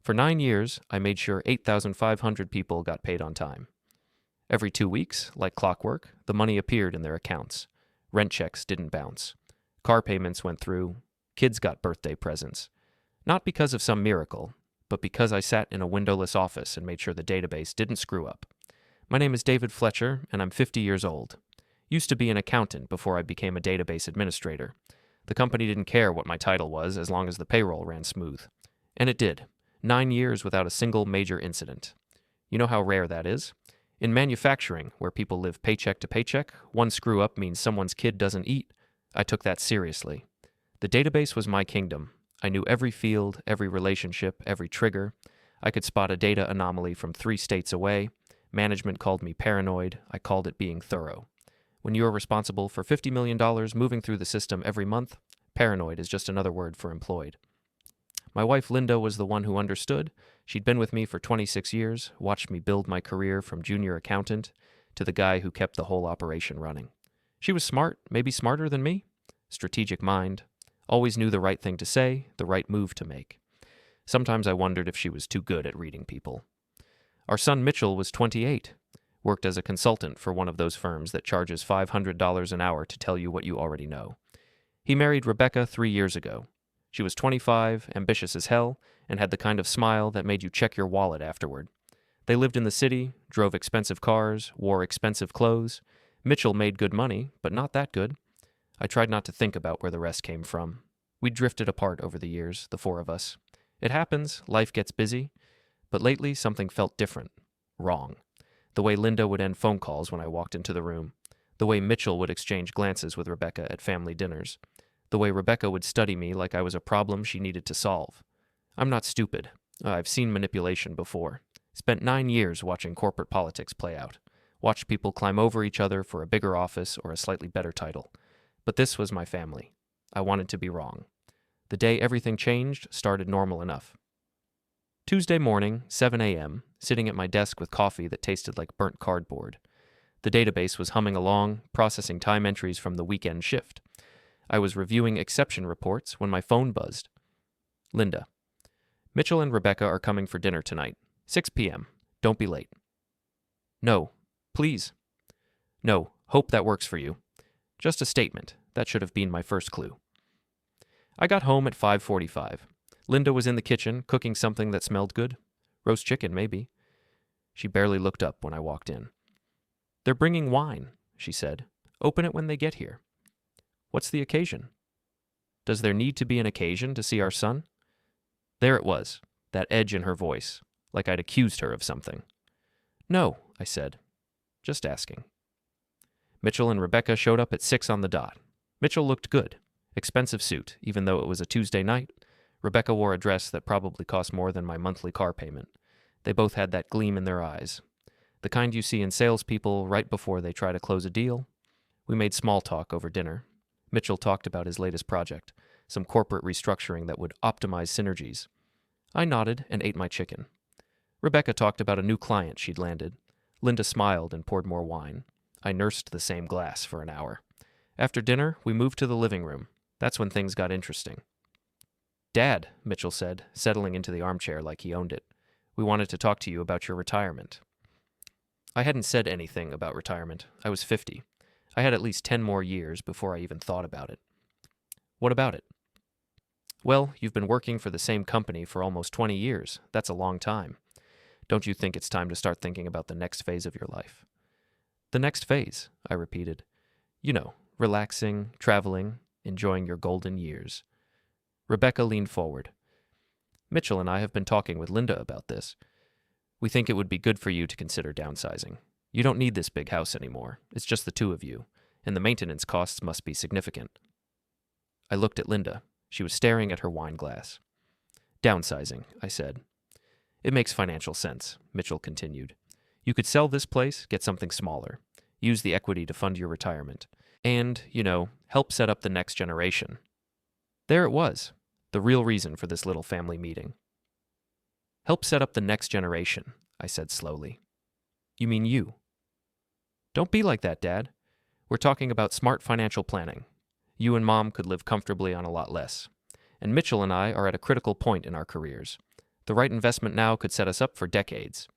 For 9 years, I made sure 8,500 people got paid on time. Every 2 weeks, like clockwork, the money appeared in their accounts. Rent checks didn't bounce. Car payments went through. Kids got birthday presents. Not because of some miracle, but because I sat in a windowless office and made sure the database didn't screw up. My name is David Fletcher, and I'm 50 years old. Used to be an accountant before I became a database administrator. The company didn't care what my title was as long as the payroll ran smooth. And it did. 9 years without a single major incident. You know how rare that is? In manufacturing, where people live paycheck to paycheck, one screw-up means someone's kid doesn't eat. I took that seriously. The database was my kingdom. I knew every field, every relationship, every trigger. I could spot a data anomaly from 3 states away. Management called me paranoid. I called it being thorough. When you are responsible for $50 million moving through the system every month, paranoid is just another word for employed. My wife Linda was the one who understood. She'd been with me for 26 years, watched me build my career from junior accountant to the guy who kept the whole operation running. She was smart, maybe smarter than me. Strategic mind. Always knew the right thing to say, the right move to make. Sometimes I wondered if she was too good at reading people. Our son Mitchell was 28. Worked as a consultant for one of those firms that charges $500 an hour to tell you what you already know. He married Rebecca 3 years ago. She was 25, ambitious as hell, and had the kind of smile that made you check your wallet afterward. They lived in the city, drove expensive cars, wore expensive clothes. Mitchell made good money, but not that good. I tried not to think about where the rest came from. We drifted apart over the years, the 4 of us. It happens, life gets busy, but lately something felt different, wrong. The way Linda would end phone calls when I walked into the room. The way Mitchell would exchange glances with Rebecca at family dinners. The way Rebecca would study me like I was a problem she needed to solve. I'm not stupid. I've seen manipulation before. Spent 9 years watching corporate politics play out. Watched people climb over each other for a bigger office or a slightly better title. But this was my family. I wanted to be wrong. The day everything changed started normal enough. Tuesday morning, 7 a.m., sitting at my desk with coffee that tasted like burnt cardboard. The database was humming along, processing time entries from the weekend shift. I was reviewing exception reports when my phone buzzed. Linda. Mitchell and Rebecca are coming for dinner tonight. 6 p.m. Don't be late. No. Please. No. Hope that works for you. Just a statement. That should have been my first clue. I got home at 5:45. Linda was in the kitchen, cooking something that smelled good. Roast chicken, maybe. She barely looked up when I walked in. They're bringing wine, she said. Open it when they get here. What's the occasion? Does there need to be an occasion to see our son? There it was, that edge in her voice, like I'd accused her of something. No, I said. Just asking. Mitchell and Rebecca showed up at 6 on the dot. Mitchell looked good. Expensive suit, even though it was a Tuesday night. Rebecca wore a dress that probably cost more than my monthly car payment. They both had that gleam in their eyes. The kind you see in salespeople right before they try to close a deal. We made small talk over dinner. Mitchell talked about his latest project, some corporate restructuring that would optimize synergies. I nodded and ate my chicken. Rebecca talked about a new client she'd landed. Linda smiled and poured more wine. I nursed the same glass for an hour. After dinner, we moved to the living room. That's when things got interesting. Dad, Mitchell said, settling into the armchair like he owned it. We wanted to talk to you about your retirement. I hadn't said anything about retirement. I was 50. I had at least 10 more years before I even thought about it. What about it? Well, you've been working for the same company for almost 20 years. That's a long time. Don't you think it's time to start thinking about the next phase of your life? The next phase, I repeated. You know, relaxing, traveling, enjoying your golden years. Rebecca leaned forward. Mitchell and I have been talking with Linda about this. We think it would be good for you to consider downsizing. You don't need this big house anymore. It's just the 2 of you, and the maintenance costs must be significant. I looked at Linda. She was staring at her wine glass. Downsizing, I said. It makes financial sense, Mitchell continued. You could sell this place, get something smaller, use the equity to fund your retirement, and, help set up the next generation. There it was, the real reason for this little family meeting. Help set up the next generation, I said slowly. You mean you? Don't be like that, Dad. We're talking about smart financial planning. You and Mom could live comfortably on a lot less. And Mitchell and I are at a critical point in our careers. The right investment now could set us up for decades.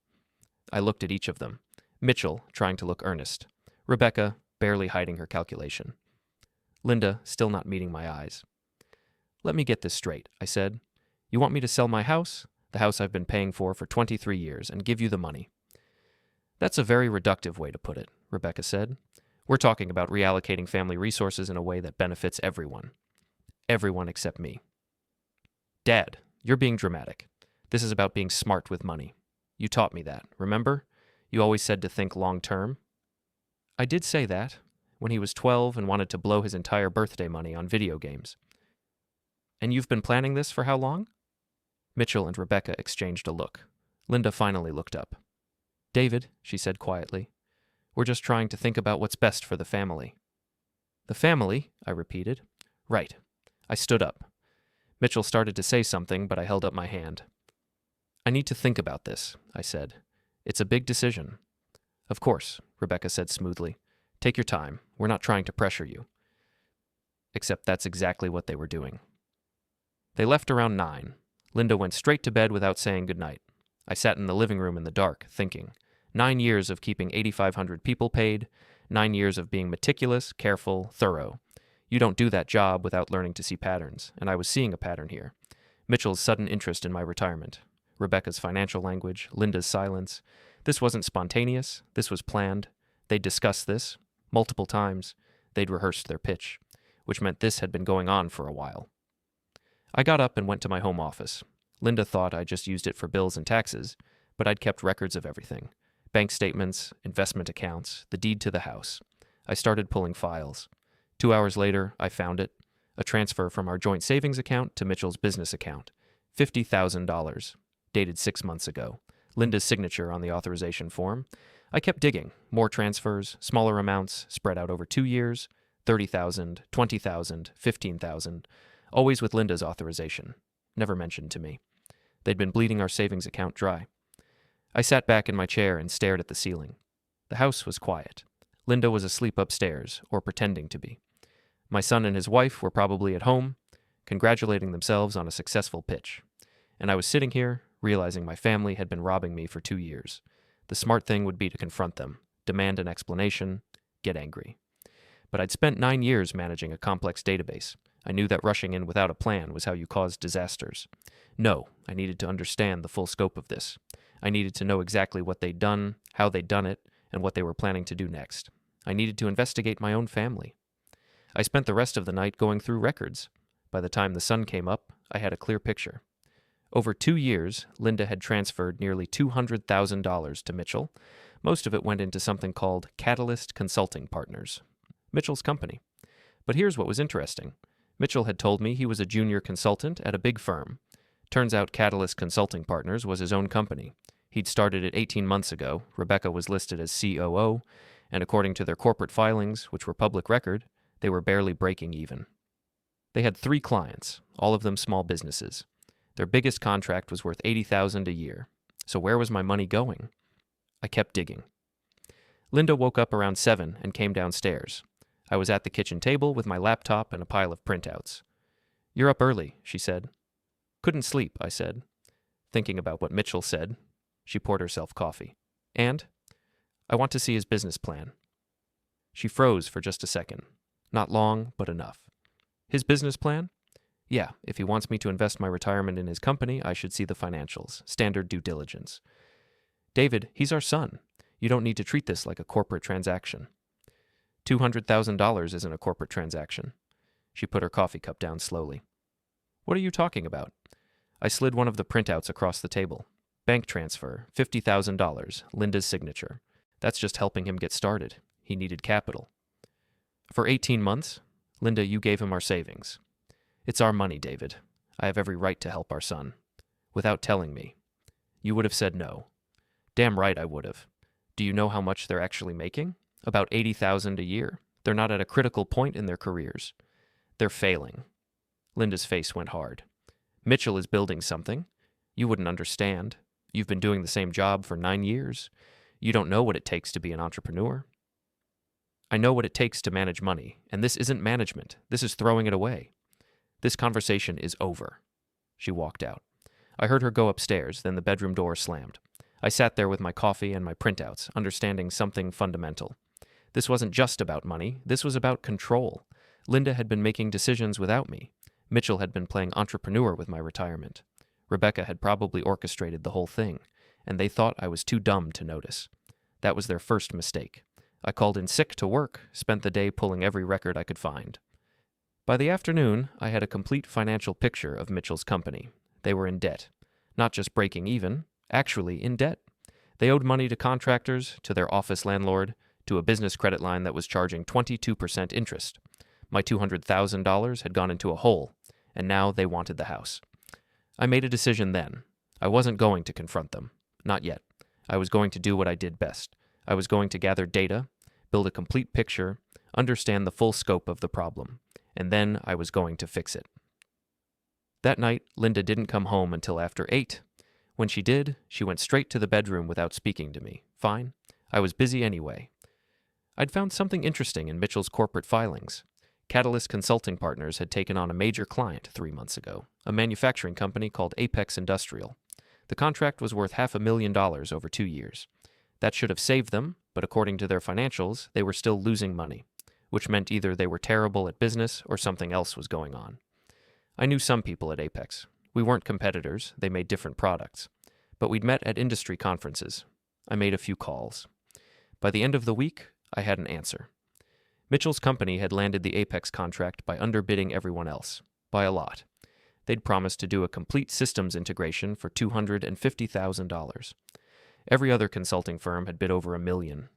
I looked at each of them. Mitchell, trying to look earnest. Rebecca, barely hiding her calculation. Linda, still not meeting my eyes. Let me get this straight, I said. You want me to sell my house, the house I've been paying for 23 years, and give you the money? That's a very reductive way to put it, Rebecca said. We're talking about reallocating family resources in a way that benefits everyone. Everyone except me. Dad, you're being dramatic. This is about being smart with money. You taught me that, remember? You always said to think long term. I did say that, when he was 12 and wanted to blow his entire birthday money on video games. And you've been planning this for how long? Mitchell and Rebecca exchanged a look. Linda finally looked up. David, she said quietly, we're just trying to think about what's best for the family. The family, I repeated. Right. I stood up. Mitchell started to say something, but I held up my hand. I need to think about this, I said. It's a big decision. Of course, Rebecca said smoothly. Take your time. We're not trying to pressure you. Except that's exactly what they were doing. They left around 9. Linda went straight to bed without saying goodnight. I sat in the living room in the dark, thinking. 9 years of keeping 8,500 people paid, 9 years of being meticulous, careful, thorough. You don't do that job without learning to see patterns, and I was seeing a pattern here. Mitchell's sudden interest in my retirement, Rebecca's financial language, Linda's silence. This wasn't spontaneous, this was planned. They'd discussed this, multiple times. They'd rehearsed their pitch, which meant this had been going on for a while. I got up and went to my home office. Linda thought I just used it for bills and taxes, but I'd kept records of everything. Bank statements, investment accounts, the deed to the house. I started pulling files. 2 hours later, I found it. A transfer from our joint savings account to Mitchell's business account. $50,000, dated 6 months ago. Linda's signature on the authorization form. I kept digging. More transfers, smaller amounts, spread out over 2 years. $30,000, $20,000, $15,000. Always with Linda's authorization. Never mentioned to me. They'd been bleeding our savings account dry. I sat back in my chair and stared at the ceiling. The house was quiet. Linda was asleep upstairs, or pretending to be. My son and his wife were probably at home, congratulating themselves on a successful pitch. And I was sitting here, realizing my family had been robbing me for 2 years. The smart thing would be to confront them, demand an explanation, get angry. But I'd spent 9 years managing a complex database. I knew that rushing in without a plan was how you caused disasters. No, I needed to understand the full scope of this. I needed to know exactly what they'd done, how they'd done it, and what they were planning to do next. I needed to investigate my own family. I spent the rest of the night going through records. By the time the sun came up, I had a clear picture. Over 2 years, Linda had transferred nearly $200,000 to Mitchell. Most of it went into something called Catalyst Consulting Partners, Mitchell's company. But here's what was interesting. Mitchell had told me he was a junior consultant at a big firm. Turns out Catalyst Consulting Partners was his own company. He'd started it 18 months ago. Rebecca was listed as COO, and according to their corporate filings, which were public record, they were barely breaking even. They had 3 clients, all of them small businesses. Their biggest contract was worth $80,000 a year. So where was my money going? I kept digging. Linda woke up around 7 and came downstairs. I was at the kitchen table with my laptop and a pile of printouts. You're up early, she said. Couldn't sleep, I said. Thinking about what Mitchell said, she poured herself coffee. And? I want to see his business plan. She froze for just a second. Not long, but enough. His business plan? Yeah, if he wants me to invest my retirement in his company, I should see the financials. Standard due diligence. David, he's our son. You don't need to treat this like a corporate transaction. $200,000 isn't a corporate transaction. She put her coffee cup down slowly. What are you talking about? I slid one of the printouts across the table. Bank transfer, $50,000, Linda's signature. That's just helping him get started. He needed capital. For 18 months, Linda, you gave him our savings. It's our money, David. I have every right to help our son. Without telling me. You would have said no. Damn right I would have. Do you know how much they're actually making? About $80,000 a year. They're not at a critical point in their careers. They're failing. Linda's face went hard. Mitchell is building something. You wouldn't understand. You've been doing the same job for 9 years. You don't know what it takes to be an entrepreneur. I know what it takes to manage money, and this isn't management. This is throwing it away. This conversation is over. She walked out. I heard her go upstairs, then the bedroom door slammed. I sat there with my coffee and my printouts, understanding something fundamental. This wasn't just about money, this was about control. Linda had been making decisions without me. Mitchell had been playing entrepreneur with my retirement. Rebecca had probably orchestrated the whole thing, and they thought I was too dumb to notice. That was their first mistake. I called in sick to work, spent the day pulling every record I could find. By the afternoon, I had a complete financial picture of Mitchell's company. They were in debt. Not just breaking even, actually in debt. They owed money to contractors, to their office landlord, to a business credit line that was charging 22% interest. My $200,000 had gone into a hole, and now they wanted the house. I made a decision then. I wasn't going to confront them. Not yet. I was going to do what I did best. I was going to gather data, build a complete picture, understand the full scope of the problem, and then I was going to fix it. That night, Linda didn't come home until after 8. When she did, she went straight to the bedroom without speaking to me. Fine. I was busy anyway. I'd found something interesting in Mitchell's corporate filings. Catalyst Consulting Partners had taken on a major client 3 months ago, a manufacturing company called Apex Industrial. The contract was worth $500,000 over 2 years. That should have saved them, but according to their financials, they were still losing money, which meant either they were terrible at business or something else was going on. I knew some people at Apex. We weren't competitors, they made different products. But we'd met at industry conferences. I made a few calls. By the end of the week, I had an answer. Mitchell's company had landed the Apex contract by underbidding everyone else, by a lot. They'd promised to do a complete systems integration for $250,000. Every other consulting firm had bid over $1 million.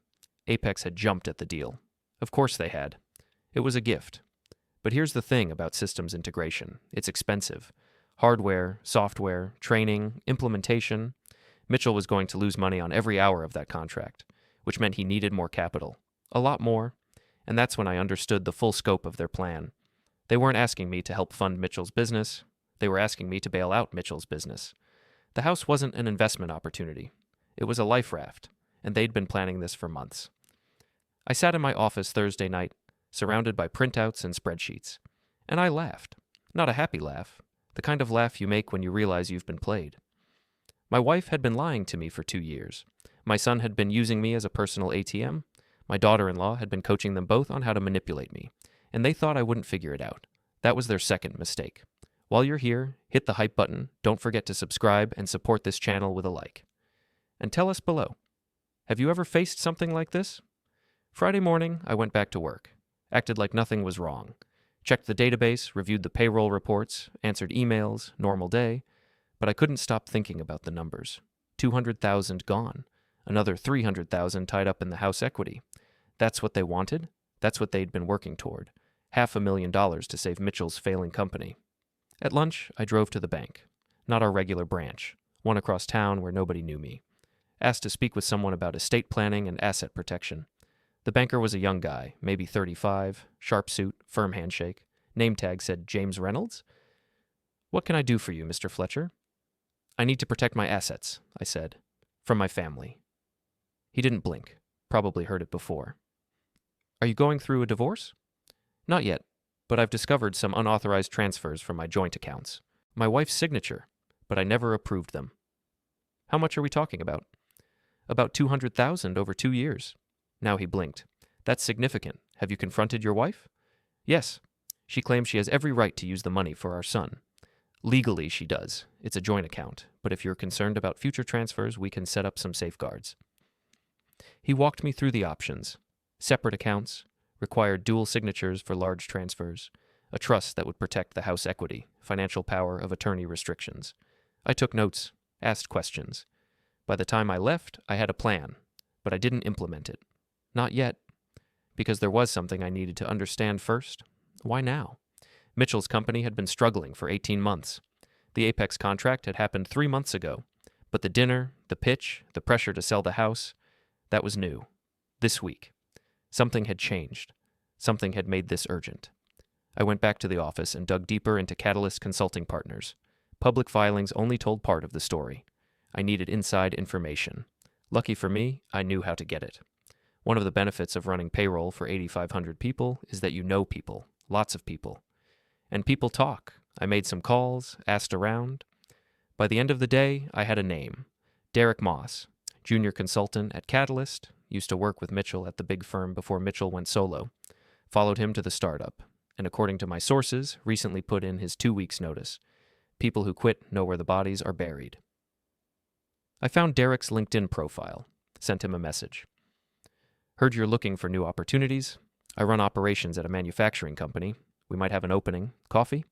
Apex had jumped at the deal. Of course they had. It was a gift. But here's the thing about systems integration. It's expensive. Hardware, software, training, implementation. Mitchell was going to lose money on every hour of that contract, which meant he needed more capital. A lot more. And that's when I understood the full scope of their plan. They weren't asking me to help fund Mitchell's business. They were asking me to bail out Mitchell's business. The house wasn't an investment opportunity. It was a life raft, and they'd been planning this for months. I sat in my office Thursday night, surrounded by printouts and spreadsheets, and I laughed. Not a happy laugh, the kind of laugh you make when you realize you've been played. My wife had been lying to me for 2 years. My son had been using me as a personal ATM. My daughter-in-law had been coaching them both on how to manipulate me, and they thought I wouldn't figure it out. That was their second mistake. While you're here, hit the hype button, don't forget to subscribe and support this channel with a like. And tell us below, have you ever faced something like this? Friday morning, I went back to work, acted like nothing was wrong, checked the database, reviewed the payroll reports, answered emails, normal day, but I couldn't stop thinking about the numbers. 200,000 gone, another 300,000 tied up in the house equity. That's what they wanted. That's what they'd been working toward. $500,000 to save Mitchell's failing company. At lunch, I drove to the bank. Not our regular branch, one across town where nobody knew me. Asked to speak with someone about estate planning and asset protection. The banker was a young guy, maybe 35, sharp suit, firm handshake. Name tag said James Reynolds. "What can I do for you, Mr. Fletcher?" "I need to protect my assets," I said. "From my family." He didn't blink. Probably heard it before. "Are you going through a divorce?" "Not yet, but I've discovered some unauthorized transfers from my joint accounts. My wife's signature, but I never approved them." "How much are we talking about?" "About 200,000 over 2 years. Now he blinked. "That's significant. Have you confronted your wife?" "Yes. She claims she has every right to use the money for our son. Legally, she does. It's a joint account. But if you're concerned about future transfers, we can set up some safeguards." He walked me through the options. Separate accounts, required dual signatures for large transfers, a trust that would protect the house equity, financial power of attorney restrictions. I took notes, asked questions. By the time I left, I had a plan, but I didn't implement it. Not yet, because there was something I needed to understand first. Why now? Mitchell's company had been struggling for 18 months. The Apex contract had happened 3 months ago, but the dinner, the pitch, the pressure to sell the house, that was new. This week. Something had changed. Something had made this urgent. I went back to the office and dug deeper into Catalyst Consulting Partners. Public filings only told part of the story. I needed inside information. Lucky for me, I knew how to get it. One of the benefits of running payroll for 8,500 people is that you know people, lots of people. And people talk. I made some calls, asked around. By the end of the day, I had a name. Derek Moss, junior consultant at Catalyst, used to work with Mitchell at the big firm before Mitchell went solo, followed him to the startup, and according to my sources, recently put in his 2 weeks' notice. People who quit know where the bodies are buried. I found Derek's LinkedIn profile, sent him a message. Heard you're looking for new opportunities. I run operations at a manufacturing company. We might have an opening. Coffee?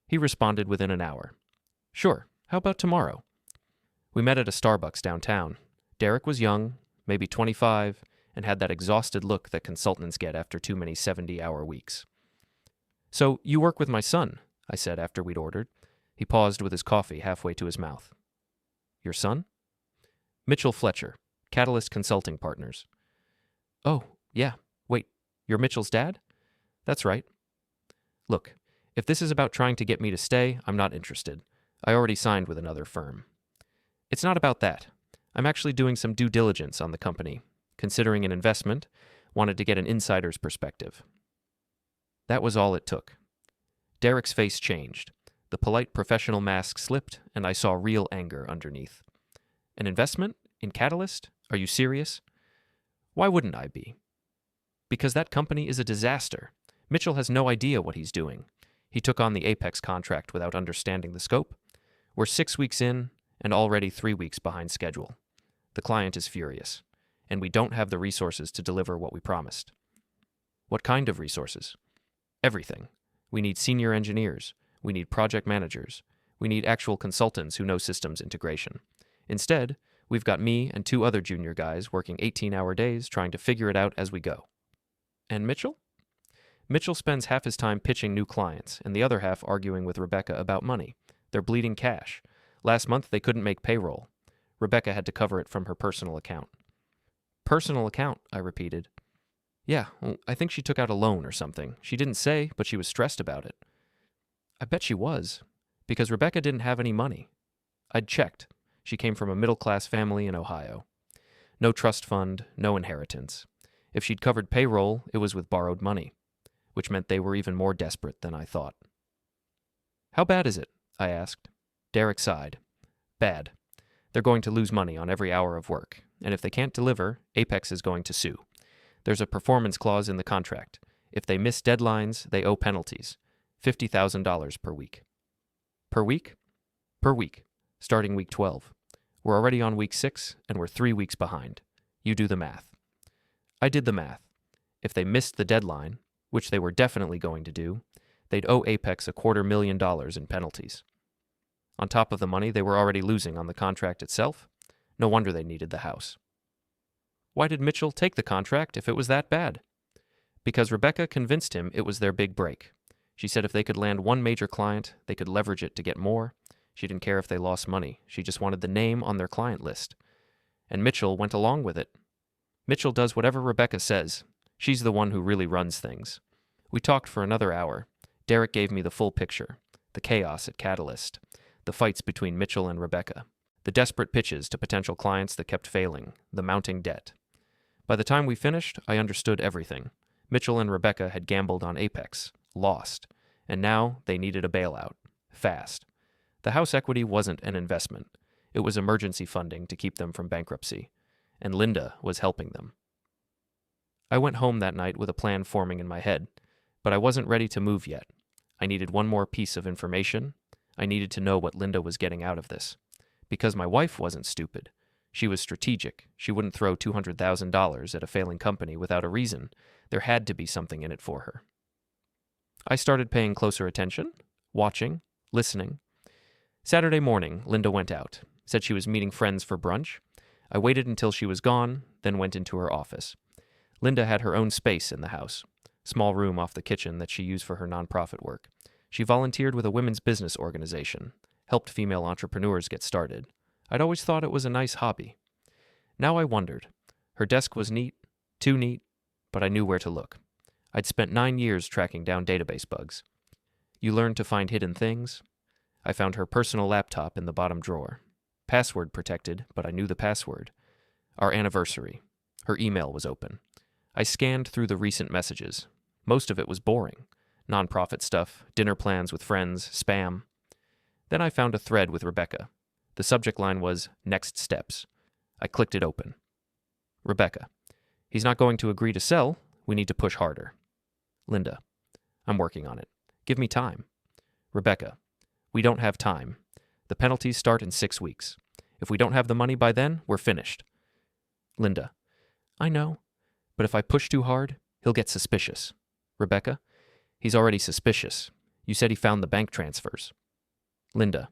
He responded within an hour. Sure, how about tomorrow? We met at a Starbucks downtown. Derek was young, maybe 25, and had that exhausted look that consultants get after too many 70-hour weeks. So, you work with my son, I said after we'd ordered. He paused with his coffee halfway to his mouth. Your son? Mitchell Fletcher, Catalyst Consulting Partners. Oh, yeah. Wait, you're Mitchell's dad? That's right. Look, if this is about trying to get me to stay, I'm not interested. I already signed with another firm. It's not about that. I'm actually doing some due diligence on the company. Considering an investment, wanted to get an insider's perspective. That was all it took. Derek's face changed. The polite professional mask slipped, and I saw real anger underneath. An investment? In Catalyst? Are you serious? Why wouldn't I be? Because that company is a disaster. Mitchell has no idea what he's doing. He took on the Apex contract without understanding the scope. We're 6 weeks in, and already 3 weeks behind schedule. The client is furious, and we don't have the resources to deliver what we promised. What kind of resources? Everything. We need senior engineers. We need project managers. We need actual consultants who know systems integration. Instead, we've got me and 2 other junior guys working 18-hour days trying to figure it out as we go. And Mitchell? Mitchell spends half his time pitching new clients and the other half arguing with Rebecca about money. They're bleeding cash. Last month, they couldn't make payroll. Rebecca had to cover it from her personal account. Personal account, I repeated. Yeah, well, I think she took out a loan or something. She didn't say, but she was stressed about it. I bet she was, because Rebecca didn't have any money. I'd checked. She came from a middle-class family in Ohio. No trust fund, no inheritance. If she'd covered payroll, it was with borrowed money, which meant they were even more desperate than I thought. How bad is it? I asked. Derek sighed. Bad. They're going to lose money on every hour of work, and if they can't deliver, Apex is going to sue. There's a performance clause in the contract. If they miss deadlines, they owe penalties. $50,000 per week. Per week? Per week, starting week 12. We're already on week 6, and we're 3 weeks behind. You do the math. I did the math. If they missed the deadline, which they were definitely going to do, they'd owe Apex $250,000 in penalties. On top of the money they were already losing on the contract itself, no wonder they needed the house. Why did Mitchell take the contract if it was that bad? Because Rebecca convinced him it was their big break. She said if they could land one major client, they could leverage it to get more. She didn't care if they lost money. She just wanted the name on their client list. And Mitchell went along with it. Mitchell does whatever Rebecca says. She's the one who really runs things. We talked for another hour. Derek gave me the full picture. The chaos at Catalyst. The fights between Mitchell and Rebecca. The desperate pitches to potential clients that kept failing. The mounting debt. By the time we finished, I understood everything. Mitchell and Rebecca had gambled on Apex. Lost. And now they needed a bailout. Fast. The house equity wasn't an investment. It was emergency funding to keep them from bankruptcy. And Linda was helping them. I went home that night with a plan forming in my head, but I wasn't ready to move yet. I needed one more piece of information. I needed to know what Linda was getting out of this. Because my wife wasn't stupid. She was strategic. She wouldn't throw $200,000 at a failing company without a reason. There had to be something in it for her. I started paying closer attention, watching, listening. Saturday morning, Linda went out, said she was meeting friends for brunch. I waited until she was gone, then went into her office. Linda had her own space in the house, small room off the kitchen that she used for her nonprofit work. She volunteered with a women's business organization, helped female entrepreneurs get started. I'd always thought it was a nice hobby. Now I wondered. Her desk was neat, too neat, but I knew where to look. I'd spent 9 years tracking down database bugs. You learn to find hidden things. I found her personal laptop in the bottom drawer. Password protected, but I knew the password. Our anniversary. Her email was open. I scanned through the recent messages. Most of it was boring. Nonprofit stuff, dinner plans with friends, spam. Then I found a thread with Rebecca. The subject line was Next Steps. I clicked it open. Rebecca: he's not going to agree to sell. We need to push harder. Linda: I'm working on it. Give me time. Rebecca: we don't have time. The penalties start in 6 weeks. If we don't have the money by then, we're finished. Linda: I know, but if I push too hard, he'll get suspicious. Rebecca: he's already suspicious. You said he found the bank transfers. Linda: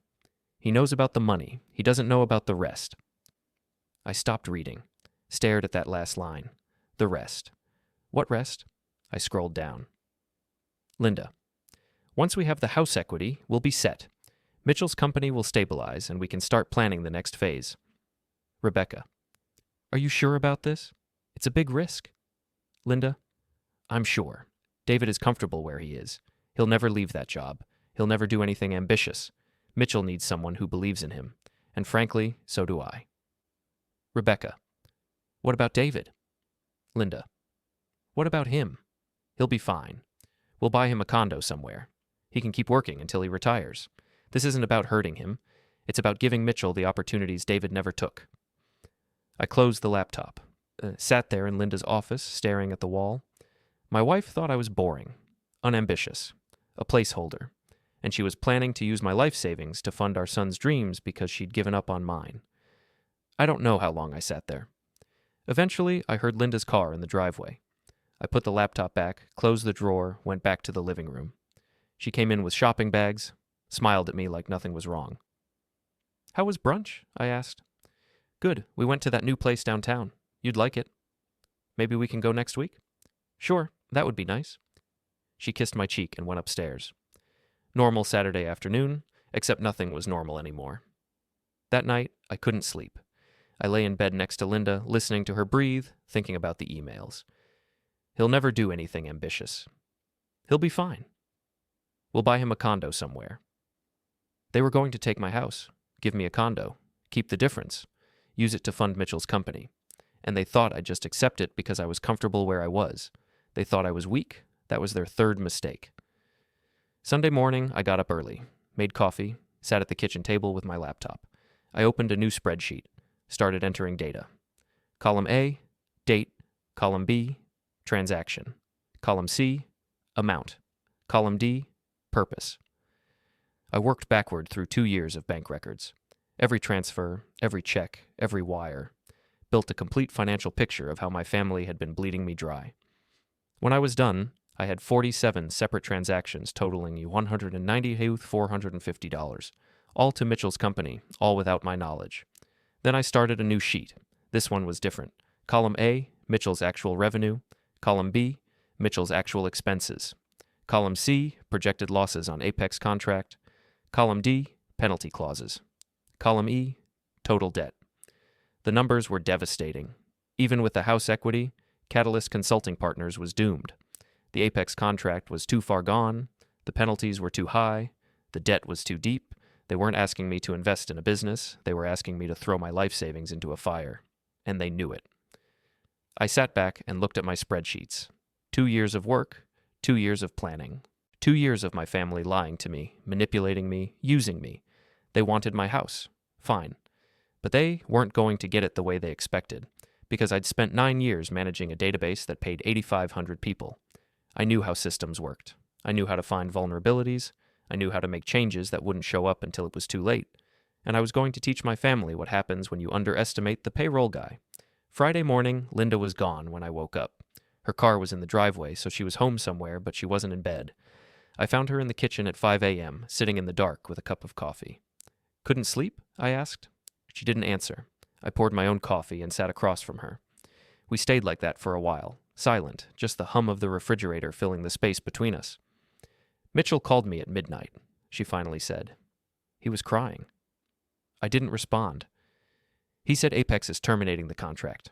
he knows about the money. He doesn't know about the rest. I stopped reading, stared at that last line. The rest. What rest? I scrolled down. Linda: once we have the house equity, we'll be set. Mitchell's company will stabilize, and we can start planning the next phase. Rebecca: are you sure about this? It's a big risk. Linda: I'm sure. David is comfortable where he is. He'll never leave that job. He'll never do anything ambitious. Mitchell needs someone who believes in him. And frankly, so do I. Rebecca: what about David? Linda: what about him? He'll be fine. We'll buy him a condo somewhere. He can keep working until he retires. This isn't about hurting him. It's about giving Mitchell the opportunities David never took. I closed the laptop, sat there in Linda's office, staring at the wall. My wife thought I was boring, unambitious, a placeholder, and she was planning to use my life savings to fund our son's dreams because she'd given up on mine. I don't know how long I sat there. Eventually, I heard Linda's car in the driveway. I put the laptop back, closed the drawer, went back to the living room. She came in with shopping bags, smiled at me like nothing was wrong. How was brunch? I asked. Good. We went to that new place downtown. You'd like it. Maybe we can go next week? Sure, that would be nice. She kissed my cheek and went upstairs. Normal Saturday afternoon, except nothing was normal anymore. That night, I couldn't sleep. I lay in bed next to Linda, listening to her breathe, thinking about the emails. He'll never do anything ambitious. He'll be fine. We'll buy him a condo somewhere. They were going to take my house, give me a condo, keep the difference, use it to fund Mitchell's company. And they thought I'd just accept it because I was comfortable where I was. They thought I was weak. That was their third mistake. Sunday morning, I got up early, made coffee, sat at the kitchen table with my laptop. I opened a new spreadsheet, started entering data. Column A, date. Column B, transaction. Column C, amount. Column D, purpose. I worked backward through 2 years of bank records. Every transfer, every check, every wire. Built a complete financial picture of how my family had been bleeding me dry. When I was done, I had 47 separate transactions totaling $190,450, all to Mitchell's company, all without my knowledge. Then I started a new sheet. This one was different. Column A, Mitchell's actual revenue. Column B, Mitchell's actual expenses. Column C, projected losses on Apex contract. Column D, penalty clauses. Column E, total debt. The numbers were devastating. Even with the house equity, Catalyst Consulting Partners was doomed. The Apex contract was too far gone, the penalties were too high, the debt was too deep. They weren't asking me to invest in a business, they were asking me to throw my life savings into a fire. And they knew it. I sat back and looked at my spreadsheets. 2 years of work, 2 years of planning. 2 years of my family lying to me, manipulating me, using me. They wanted my house. Fine. But they weren't going to get it the way they expected, because I'd spent 9 years managing a database that paid 8,500 people. I knew how systems worked. I knew how to find vulnerabilities. I knew how to make changes that wouldn't show up until it was too late. And I was going to teach my family what happens when you underestimate the payroll guy. Friday morning, Linda was gone when I woke up. Her car was in the driveway, so she was home somewhere, but she wasn't in bed. I found her in the kitchen at 5 a.m., sitting in the dark with a cup of coffee. Couldn't sleep? I asked. She didn't answer. I poured my own coffee and sat across from her. We stayed like that for a while, silent, just the hum of the refrigerator filling the space between us. Mitchell called me at midnight, she finally said. He was crying. I didn't respond. He said Apex is terminating the contract.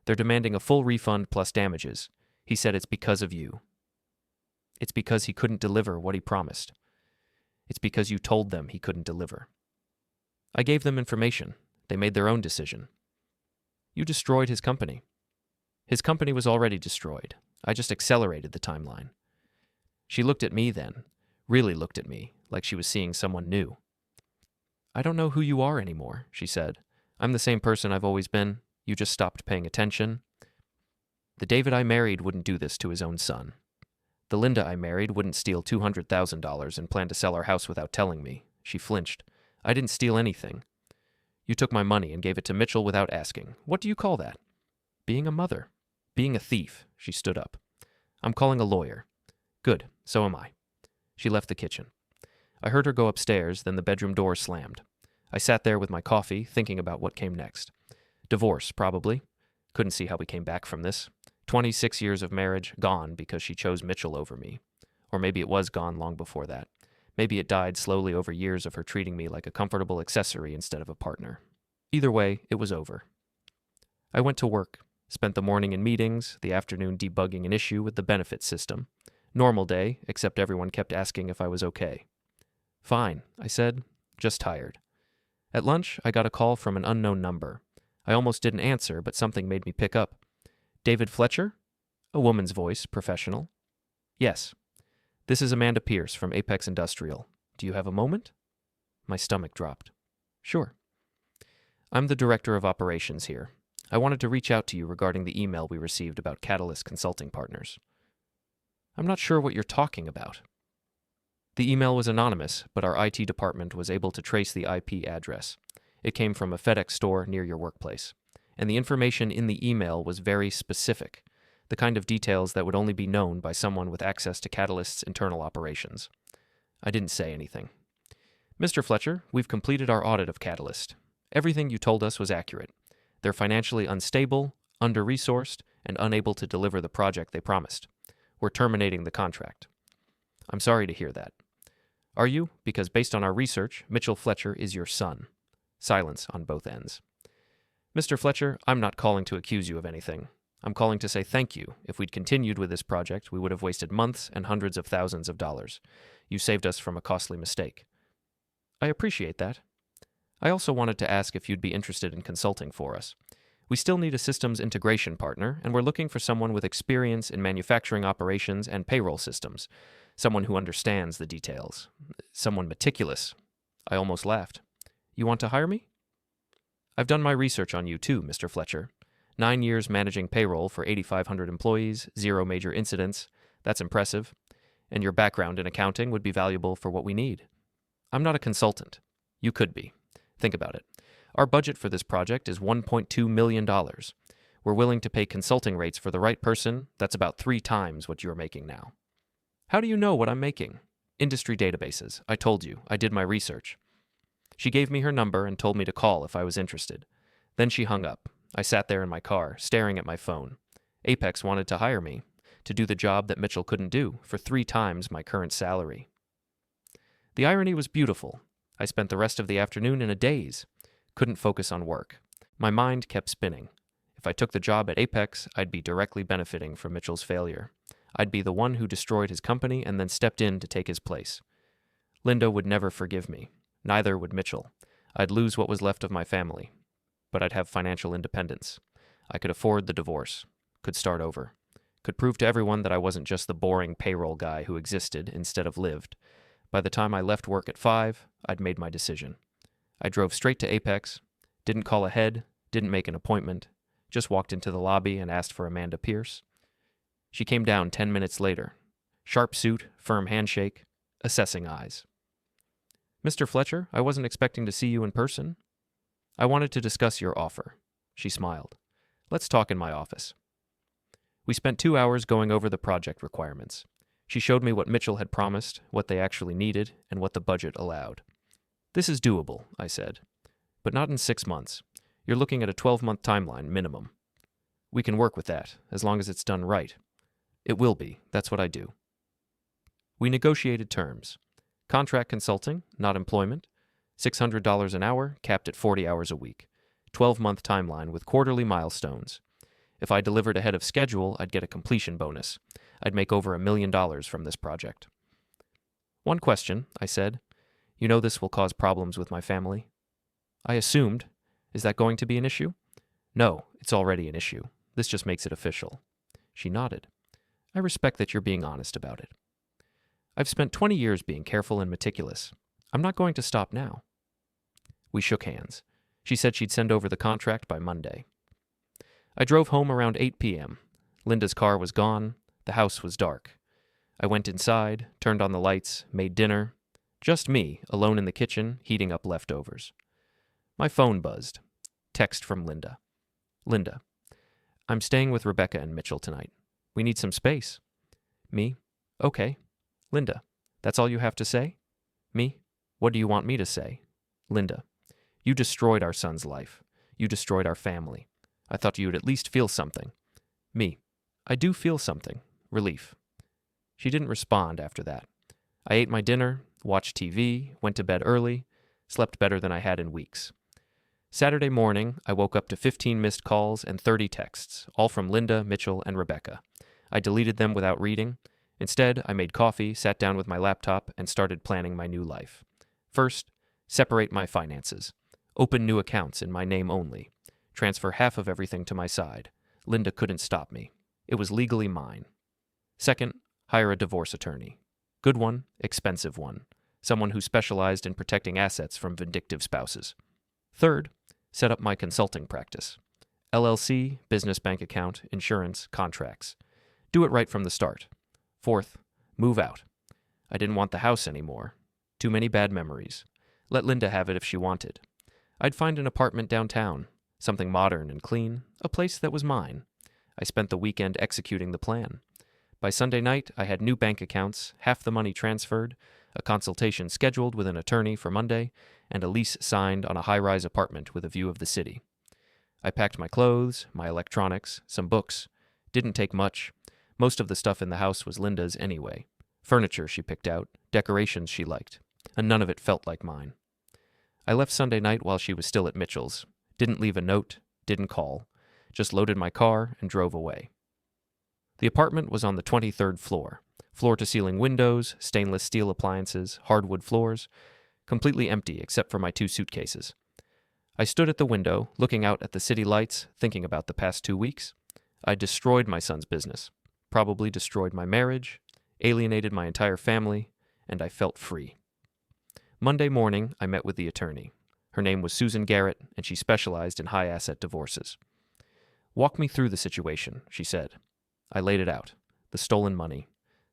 They're demanding a full refund plus damages. He said it's because of you. It's because he couldn't deliver what he promised. It's because you told them he couldn't deliver. I gave them information. They made their own decision. You destroyed his company. His company was already destroyed. I just accelerated the timeline. She looked at me then, really looked at me, like she was seeing someone new. I don't know who you are anymore, she said. I'm the same person I've always been. You just stopped paying attention. The David I married wouldn't do this to his own son. The Linda I married wouldn't steal $200,000 and plan to sell our house without telling me. She flinched. I didn't steal anything. You took my money and gave it to Mitchell without asking. What do you call that? Being a mother. Being a thief. She stood up. I'm calling a lawyer. Good, so am I. She left the kitchen. I heard her go upstairs, then the bedroom door slammed. I sat there with my coffee, thinking about what came next. Divorce, probably. Couldn't see how we came back from this. 26 years of marriage, gone because she chose Mitchell over me. Or maybe it was gone long before that. Maybe it died slowly over years of her treating me like a comfortable accessory instead of a partner. Either way, it was over. I went to work, spent the morning in meetings, the afternoon debugging an issue with the benefits system. Normal day, except everyone kept asking if I was okay. Fine, I said, just tired. At lunch, I got a call from an unknown number. I almost didn't answer, but something made me pick up. David Fletcher? A woman's voice, professional. Yes. This is Amanda Pierce from Apex Industrial. Do you have a moment? My stomach dropped. Sure. I'm the director of operations here. I wanted to reach out to you regarding the email we received about Catalyst Consulting Partners. I'm not sure what you're talking about. The email was anonymous, but our IT department was able to trace the IP address. It came from a FedEx store near your workplace. And the information in the email was very specific, the kind of details that would only be known by someone with access to Catalyst's internal operations. I didn't say anything. Mr. Fletcher, we've completed our audit of Catalyst. Everything you told us was accurate. They're financially unstable, under-resourced, and unable to deliver the project they promised. We're terminating the contract. I'm sorry to hear that. Are you? Because based on our research, Mitchell Fletcher is your son. Silence on both ends. Mr. Fletcher, I'm not calling to accuse you of anything. I'm calling to say thank you. If we'd continued with this project, we would have wasted months and hundreds of thousands of dollars. You saved us from a costly mistake. I appreciate that. I also wanted to ask if you'd be interested in consulting for us. We still need a systems integration partner, and we're looking for someone with experience in manufacturing operations and payroll systems. Someone who understands the details. Someone meticulous. I almost laughed. You want to hire me? I've done my research on you too, Mr. Fletcher. 9 years managing payroll for 8,500 employees, 0 major incidents. That's impressive. And your background in accounting would be valuable for what we need. I'm not a consultant. You could be. Think about it. Our budget for this project is $1.2 million. We're willing to pay consulting rates for the right person. That's about 3 times what you're making now. How do you know what I'm making? Industry databases. I told you. I did my research. She gave me her number and told me to call if I was interested. Then she hung up. I sat there in my car, staring at my phone. Apex wanted to hire me, to do the job that Mitchell couldn't do, for 3 times my current salary. The irony was beautiful. I spent the rest of the afternoon in a daze. Couldn't focus on work. My mind kept spinning. If I took the job at Apex, I'd be directly benefiting from Mitchell's failure. I'd be the one who destroyed his company and then stepped in to take his place. Linda would never forgive me. Neither would Mitchell. I'd lose what was left of my family. But I'd have financial independence. I could afford the divorce. Could start over. Could prove to everyone that I wasn't just the boring payroll guy who existed instead of lived. By the time I left work at 5, I'd made my decision. I drove straight to Apex, didn't call ahead, didn't make an appointment, just walked into the lobby and asked for Amanda Pierce. She came down 10 minutes later. Sharp suit, firm handshake, assessing eyes. Mr. Fletcher, I wasn't expecting to see you in person. I wanted to discuss your offer. She smiled. Let's talk in my office. We spent 2 hours going over the project requirements. She showed me what Mitchell had promised, what they actually needed, and what the budget allowed. This is doable, I said. But not in 6 months. You're looking at a 12-month timeline, minimum. We can work with that, as long as it's done right. It will be. That's what I do. We negotiated terms. Contract consulting, not employment. $600 an hour, capped at 40 hours a week. 12-month timeline with quarterly milestones. If I delivered ahead of schedule, I'd get a completion bonus. I'd make over $1 million from this project. One question, I said. You know this will cause problems with my family? I assumed. Is that going to be an issue? No, it's already an issue. This just makes it official. She nodded. I respect that you're being honest about it. I've spent 20 years being careful and meticulous. I'm not going to stop now. We shook hands. She said she'd send over the contract by Monday. I drove home around 8 p.m. Linda's car was gone. The house was dark. I went inside, turned on the lights, made dinner. Just me, alone in the kitchen, heating up leftovers. My phone buzzed. Text from Linda. Linda, I'm staying with Rebecca and Mitchell tonight. We need some space. Me, okay. Linda, that's all you have to say? Me, what do you want me to say? Linda, you destroyed our son's life. You destroyed our family. I thought you'd at least feel something. Me, I do feel something. Relief. She didn't respond after that. I ate my dinner, watched TV, went to bed early, slept better than I had in weeks. Saturday morning, I woke up to 15 missed calls and 30 texts, all from Linda, Mitchell, and Rebecca. I deleted them without reading. Instead, I made coffee, sat down with my laptop, and started planning my new life. First, separate my finances. Open new accounts in my name only. Transfer half of everything to my side. Linda couldn't stop me. It was legally mine. Second, hire a divorce attorney. Good one, expensive one. Someone who specialized in protecting assets from vindictive spouses. Third, set up my consulting practice. LLC, business bank account, insurance, contracts. Do it right from the start. Fourth, move out. I didn't want the house anymore. Too many bad memories. Let Linda have it if she wanted. I'd find an apartment downtown, something modern and clean, a place that was mine. I spent the weekend executing the plan. By Sunday night, I had new bank accounts, half the money transferred, a consultation scheduled with an attorney for Monday, and a lease signed on a high-rise apartment with a view of the city. I packed my clothes, my electronics, some books. Didn't take much. Most of the stuff in the house was Linda's anyway. Furniture she picked out, decorations she liked, and none of it felt like mine. I left Sunday night while she was still at Mitchell's. Didn't leave a note, didn't call. Just loaded my car and drove away. The apartment was on the 23rd floor. Floor-to-ceiling windows, stainless steel appliances, hardwood floors. Completely empty except for my 2 suitcases. I stood at the window, looking out at the city lights, thinking about the past 2 weeks. I destroyed my son's business. Probably destroyed my marriage, alienated my entire family, and I felt free. Monday morning, I met with the attorney. Her name was Susan Garrett, and she specialized in high-asset divorces. Walk me through the situation, she said. I laid it out. The stolen money,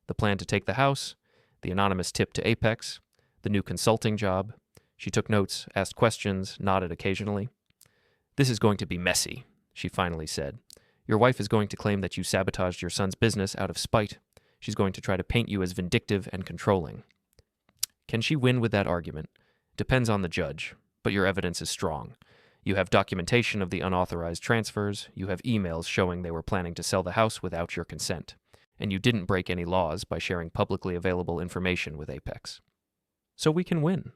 the plan to take the house, the anonymous tip to Apex, the new consulting job. She took notes, asked questions, nodded occasionally. This is going to be messy, she finally said. Your wife is going to claim that you sabotaged your son's business out of spite. She's going to try to paint you as vindictive and controlling. Can she win with that argument? Depends on the judge, but your evidence is strong. You have documentation of the unauthorized transfers, you have emails showing they were planning to sell the house without your consent, and you didn't break any laws by sharing publicly available information with Apex. So we can win.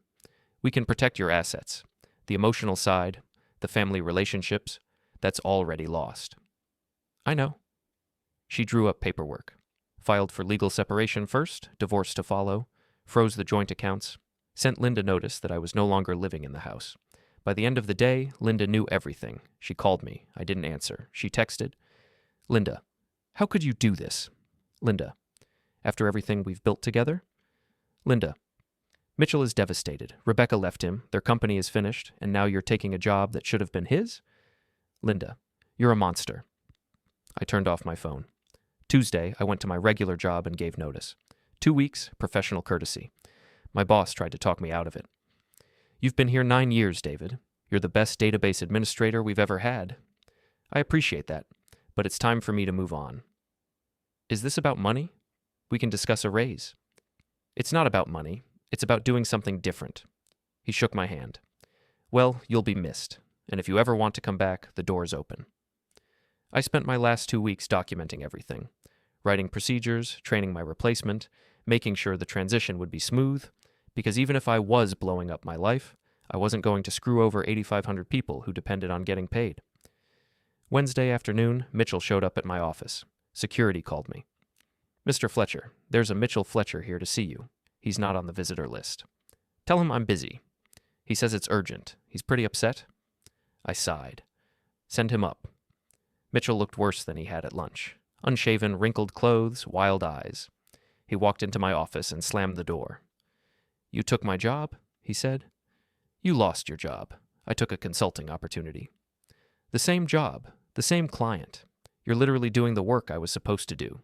We can protect your assets. The emotional side, the family relationships, that's already lost. I know. She drew up paperwork. Filed for legal separation first, divorce to follow, froze the joint accounts, sent Linda notice that I was no longer living in the house. By the end of the day, Linda knew everything. She called me. I didn't answer. She texted. Linda, how could you do this? Linda, after everything we've built together? Linda, Mitchell is devastated. Rebecca left him. Their company is finished, and now you're taking a job that should have been his? Linda, you're a monster. I turned off my phone. Tuesday, I went to my regular job and gave notice. 2 weeks, professional courtesy. My boss tried to talk me out of it. You've been here 9 years, David. You're the best database administrator we've ever had. I appreciate that, but it's time for me to move on. Is this about money? We can discuss a raise. It's not about money. It's about doing something different. He shook my hand. Well, you'll be missed, and if you ever want to come back, the door's open. I spent my last 2 weeks documenting everything, writing procedures, training my replacement, making sure the transition would be smooth, because even if I was blowing up my life, I wasn't going to screw over 8,500 people who depended on getting paid. Wednesday afternoon, Mitchell showed up at my office. Security called me. Mr. Fletcher, there's a Mitchell Fletcher here to see you. He's not on the visitor list. Tell him I'm busy. He says it's urgent. He's pretty upset. I sighed. Send him up. Mitchell looked worse than he had at lunch. Unshaven, wrinkled clothes, wild eyes. He walked into my office and slammed the door. You took my job? He said. You lost your job. I took a consulting opportunity. The same job, the same client. You're literally doing the work I was supposed to do.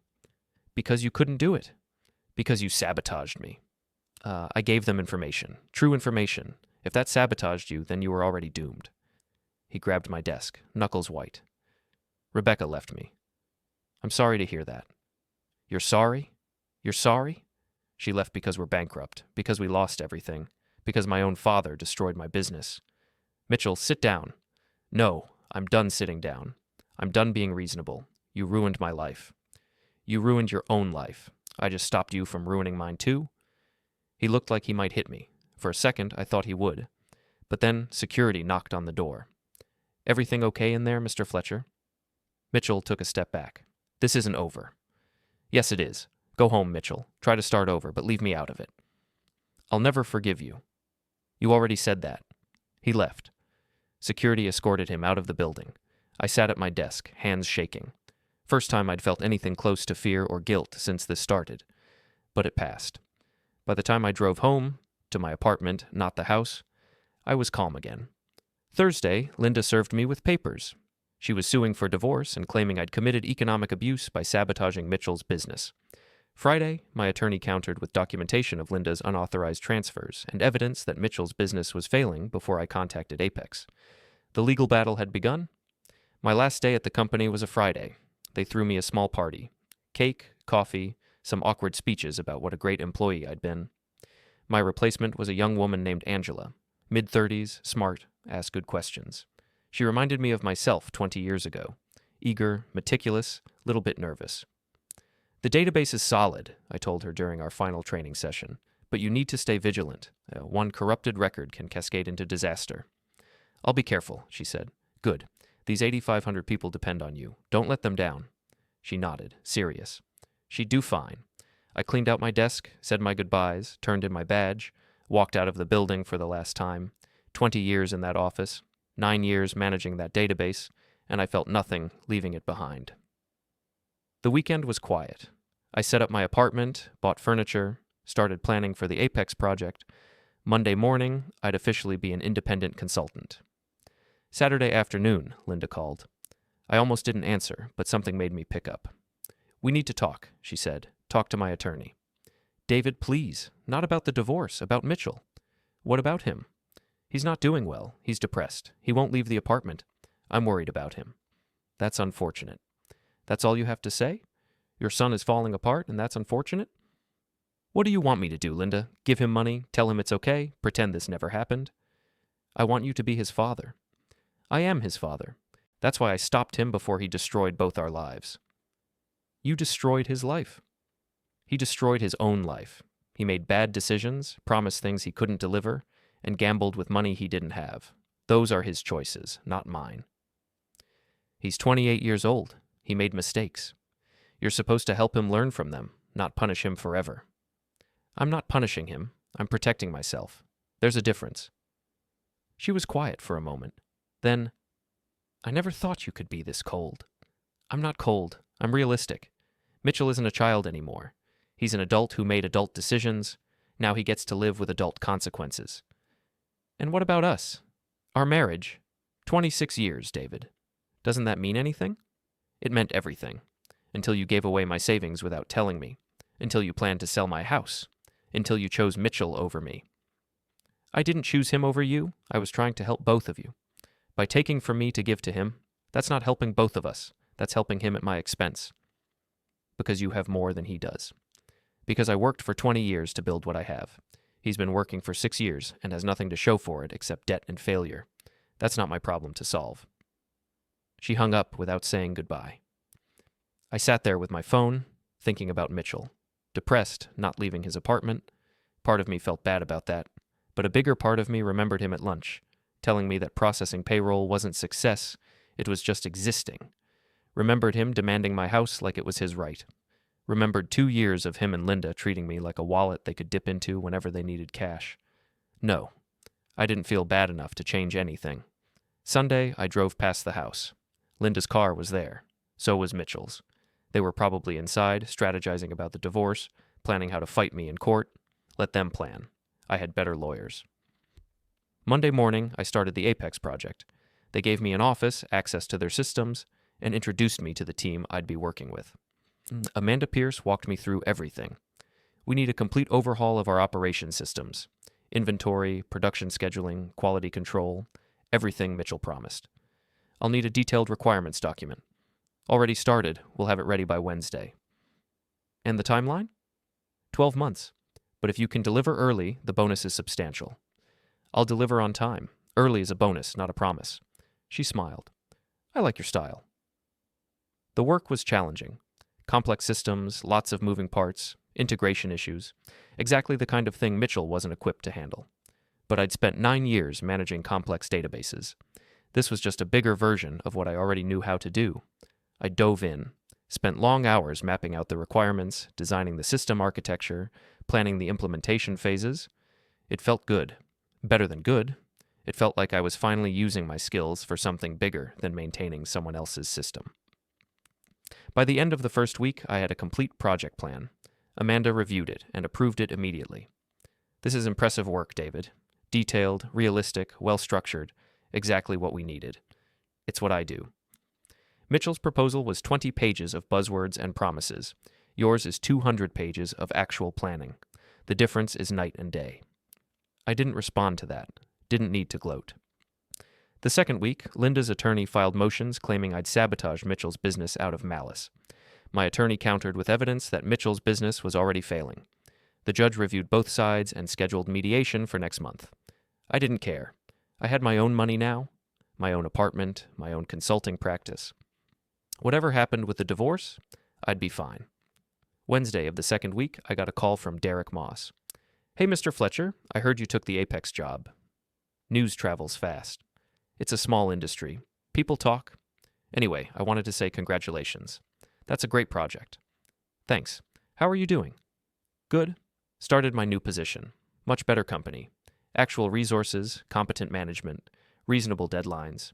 Because you couldn't do it. Because you sabotaged me. I gave them information. True information. If that sabotaged you, then you were already doomed. He grabbed my desk, knuckles white. Rebecca left me. I'm sorry to hear that. You're sorry? You're sorry? She left because we're bankrupt, because we lost everything, because my own father destroyed my business. Mitchell, sit down. No, I'm done sitting down. I'm done being reasonable. You ruined my life. You ruined your own life. I just stopped you from ruining mine too. He looked like he might hit me. For a second, I thought he would. But then security knocked on the door. Everything okay in there, Mr. Fletcher? Mitchell took a step back. This isn't over. Yes, it is. Go home, Mitchell. Try to start over, but leave me out of it. I'll never forgive you. You already said that. He left. Security escorted him out of the building. I sat at my desk, hands shaking. First time I'd felt anything close to fear or guilt since this started. But it passed. By the time I drove home, to my apartment, not the house, I was calm again. Thursday, Linda served me with papers. She was suing for divorce and claiming I'd committed economic abuse by sabotaging Mitchell's business. Friday, my attorney countered with documentation of Linda's unauthorized transfers and evidence that Mitchell's business was failing before I contacted Apex. The legal battle had begun. My last day at the company was a Friday. They threw me a small party. Cake, coffee, some awkward speeches about what a great employee I'd been. My replacement was a young woman named Angela, mid-30s, smart, asked good questions. She reminded me of myself 20 years ago. Eager, meticulous, little bit nervous. The database is solid, I told her during our final training session, but you need to stay vigilant. One corrupted record can cascade into disaster. I'll be careful, she said. Good. These 8,500 people depend on you. Don't let them down. She nodded, serious. She'd do fine. I cleaned out my desk, said my goodbyes, turned in my badge, walked out of the building for the last time. 20 years in that office, 9 years managing that database, and I felt nothing leaving it behind. The weekend was quiet. I set up my apartment, bought furniture, started planning for the Apex project. Monday morning, I'd officially be an independent consultant. Saturday afternoon, Linda called. I almost didn't answer, but something made me pick up. We need to talk, she said. Talk to my attorney. David, please. Not about the divorce, about Mitchell. What about him? He's not doing well. He's depressed. He won't leave the apartment. I'm worried about him. That's unfortunate. That's all you have to say? Your son is falling apart, and that's unfortunate? What do you want me to do, Linda? Give him money, tell him it's okay, pretend this never happened? I want you to be his father. I am his father. That's why I stopped him before he destroyed both our lives. You destroyed his life. He destroyed his own life. He made bad decisions, promised things he couldn't deliver, and gambled with money he didn't have. Those are his choices, not mine. He's 28 years old. He made mistakes. You're supposed to help him learn from them, not punish him forever. I'm not punishing him. I'm protecting myself. There's a difference. She was quiet for a moment. Then, I never thought you could be this cold. I'm not cold. I'm realistic. Mitchell isn't a child anymore. He's an adult who made adult decisions. Now he gets to live with adult consequences. And what about us? Our marriage? 26 years, David. Doesn't that mean anything? It meant everything. Until you gave away my savings without telling me. Until you planned to sell my house. Until you chose Mitchell over me. I didn't choose him over you. I was trying to help both of you. By taking from me to give to him, that's not helping both of us. That's helping him at my expense. Because you have more than he does. Because I worked for 20 years to build what I have. He's been working for 6 years and has nothing to show for it except debt and failure. That's not my problem to solve. She hung up without saying goodbye. I sat there with my phone, thinking about Mitchell. Depressed, not leaving his apartment. Part of me felt bad about that, but a bigger part of me remembered him at lunch, telling me that processing payroll wasn't success, it was just existing. Remembered him demanding my house like it was his right. Remembered 2 years of him and Linda treating me like a wallet they could dip into whenever they needed cash. No, I didn't feel bad enough to change anything. Sunday, I drove past the house. Linda's car was there. So was Mitchell's. They were probably inside, strategizing about the divorce, planning how to fight me in court. Let them plan. I had better lawyers. Monday morning, I started the Apex project. They gave me an office, access to their systems, and introduced me to the team I'd be working with. Amanda Pierce walked me through everything. We need a complete overhaul of our operation systems. Inventory, production scheduling, quality control, everything Mitchell promised. I'll need a detailed requirements document. Already started, we'll have it ready by Wednesday. And the timeline? 12 months. But if you can deliver early, the bonus is substantial. I'll deliver on time. Early is a bonus, not a promise. She smiled. I like your style. The work was challenging. Complex systems, lots of moving parts, integration issues. Exactly the kind of thing Mitchell wasn't equipped to handle. But I'd spent 9 years managing complex databases. This was just a bigger version of what I already knew how to do. I dove in, spent long hours mapping out the requirements, designing the system architecture, planning the implementation phases. It felt good. Better than good. It felt like I was finally using my skills for something bigger than maintaining someone else's system. By the end of the first week, I had a complete project plan. Amanda reviewed it and approved it immediately. This is impressive work, David. Detailed, realistic, well-structured, exactly what we needed. It's what I do. Mitchell's proposal was 20 pages of buzzwords and promises. Yours is 200 pages of actual planning. The difference is night and day. I didn't respond to that. Didn't need to gloat. The second week, Linda's attorney filed motions claiming I'd sabotaged Mitchell's business out of malice. My attorney countered with evidence that Mitchell's business was already failing. The judge reviewed both sides and scheduled mediation for next month. I didn't care. I had my own money now, my own apartment, my own consulting practice. Whatever happened with the divorce, I'd be fine. Wednesday of the second week, I got a call from Derek Moss. Hey, Mr. Fletcher, I heard you took the Apex job. News travels fast. It's a small industry. People talk. Anyway, I wanted to say congratulations. That's a great project. Thanks. How are you doing? Good. Started my new position. Much better company. Actual resources, competent management, reasonable deadlines.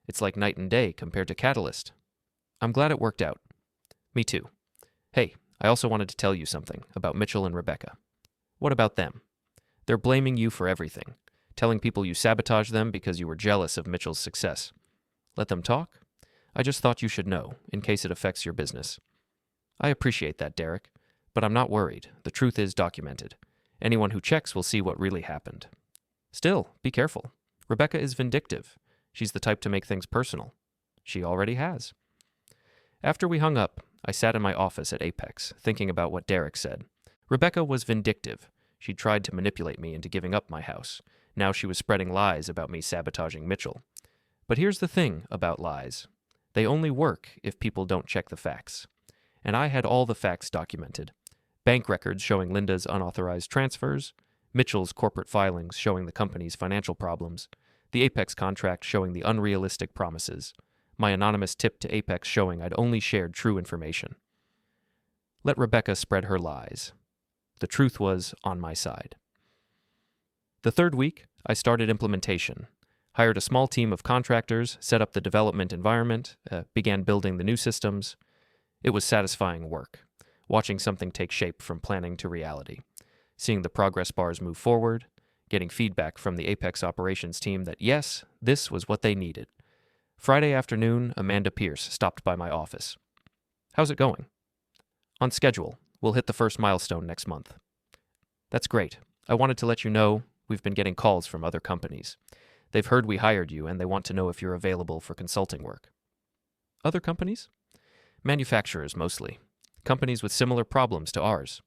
It's like night and day compared to Catalyst. I'm glad it worked out. Me too. Hey, I also wanted to tell you something about Mitchell and Rebecca. What about them? They're blaming you for everything, telling people you sabotaged them because you were jealous of Mitchell's success. Let them talk? I just thought you should know, in case it affects your business. I appreciate that, Derek, but I'm not worried. The truth is documented. Anyone who checks will see what really happened. Still, be careful. Rebecca is vindictive. She's the type to make things personal. She already has. After we hung up, I sat in my office at Apex, thinking about what Derek said. Rebecca was vindictive. She'd tried to manipulate me into giving up my house. Now she was spreading lies about me sabotaging Mitchell. But here's the thing about lies. They only work if people don't check the facts. And I had all the facts documented. Bank records showing Linda's unauthorized transfers, Mitchell's corporate filings showing the company's financial problems, the Apex contract showing the unrealistic promises, my anonymous tip to Apex showing I'd only shared true information. Let Rebecca spread her lies. The truth was on my side. The third week, I started implementation, hired a small team of contractors, set up the development environment, began building the new systems. It was satisfying work, watching something take shape from planning to reality, seeing the progress bars move forward, getting feedback from the Apex operations team that yes, this was what they needed. Friday afternoon, Amanda Pierce stopped by my office. How's it going? On schedule. We'll hit the first milestone next month. That's great. I wanted to let you know we've been getting calls from other companies. They've heard we hired you and they want to know if you're available for consulting work. Other companies? Manufacturers mostly. Companies with similar problems to ours.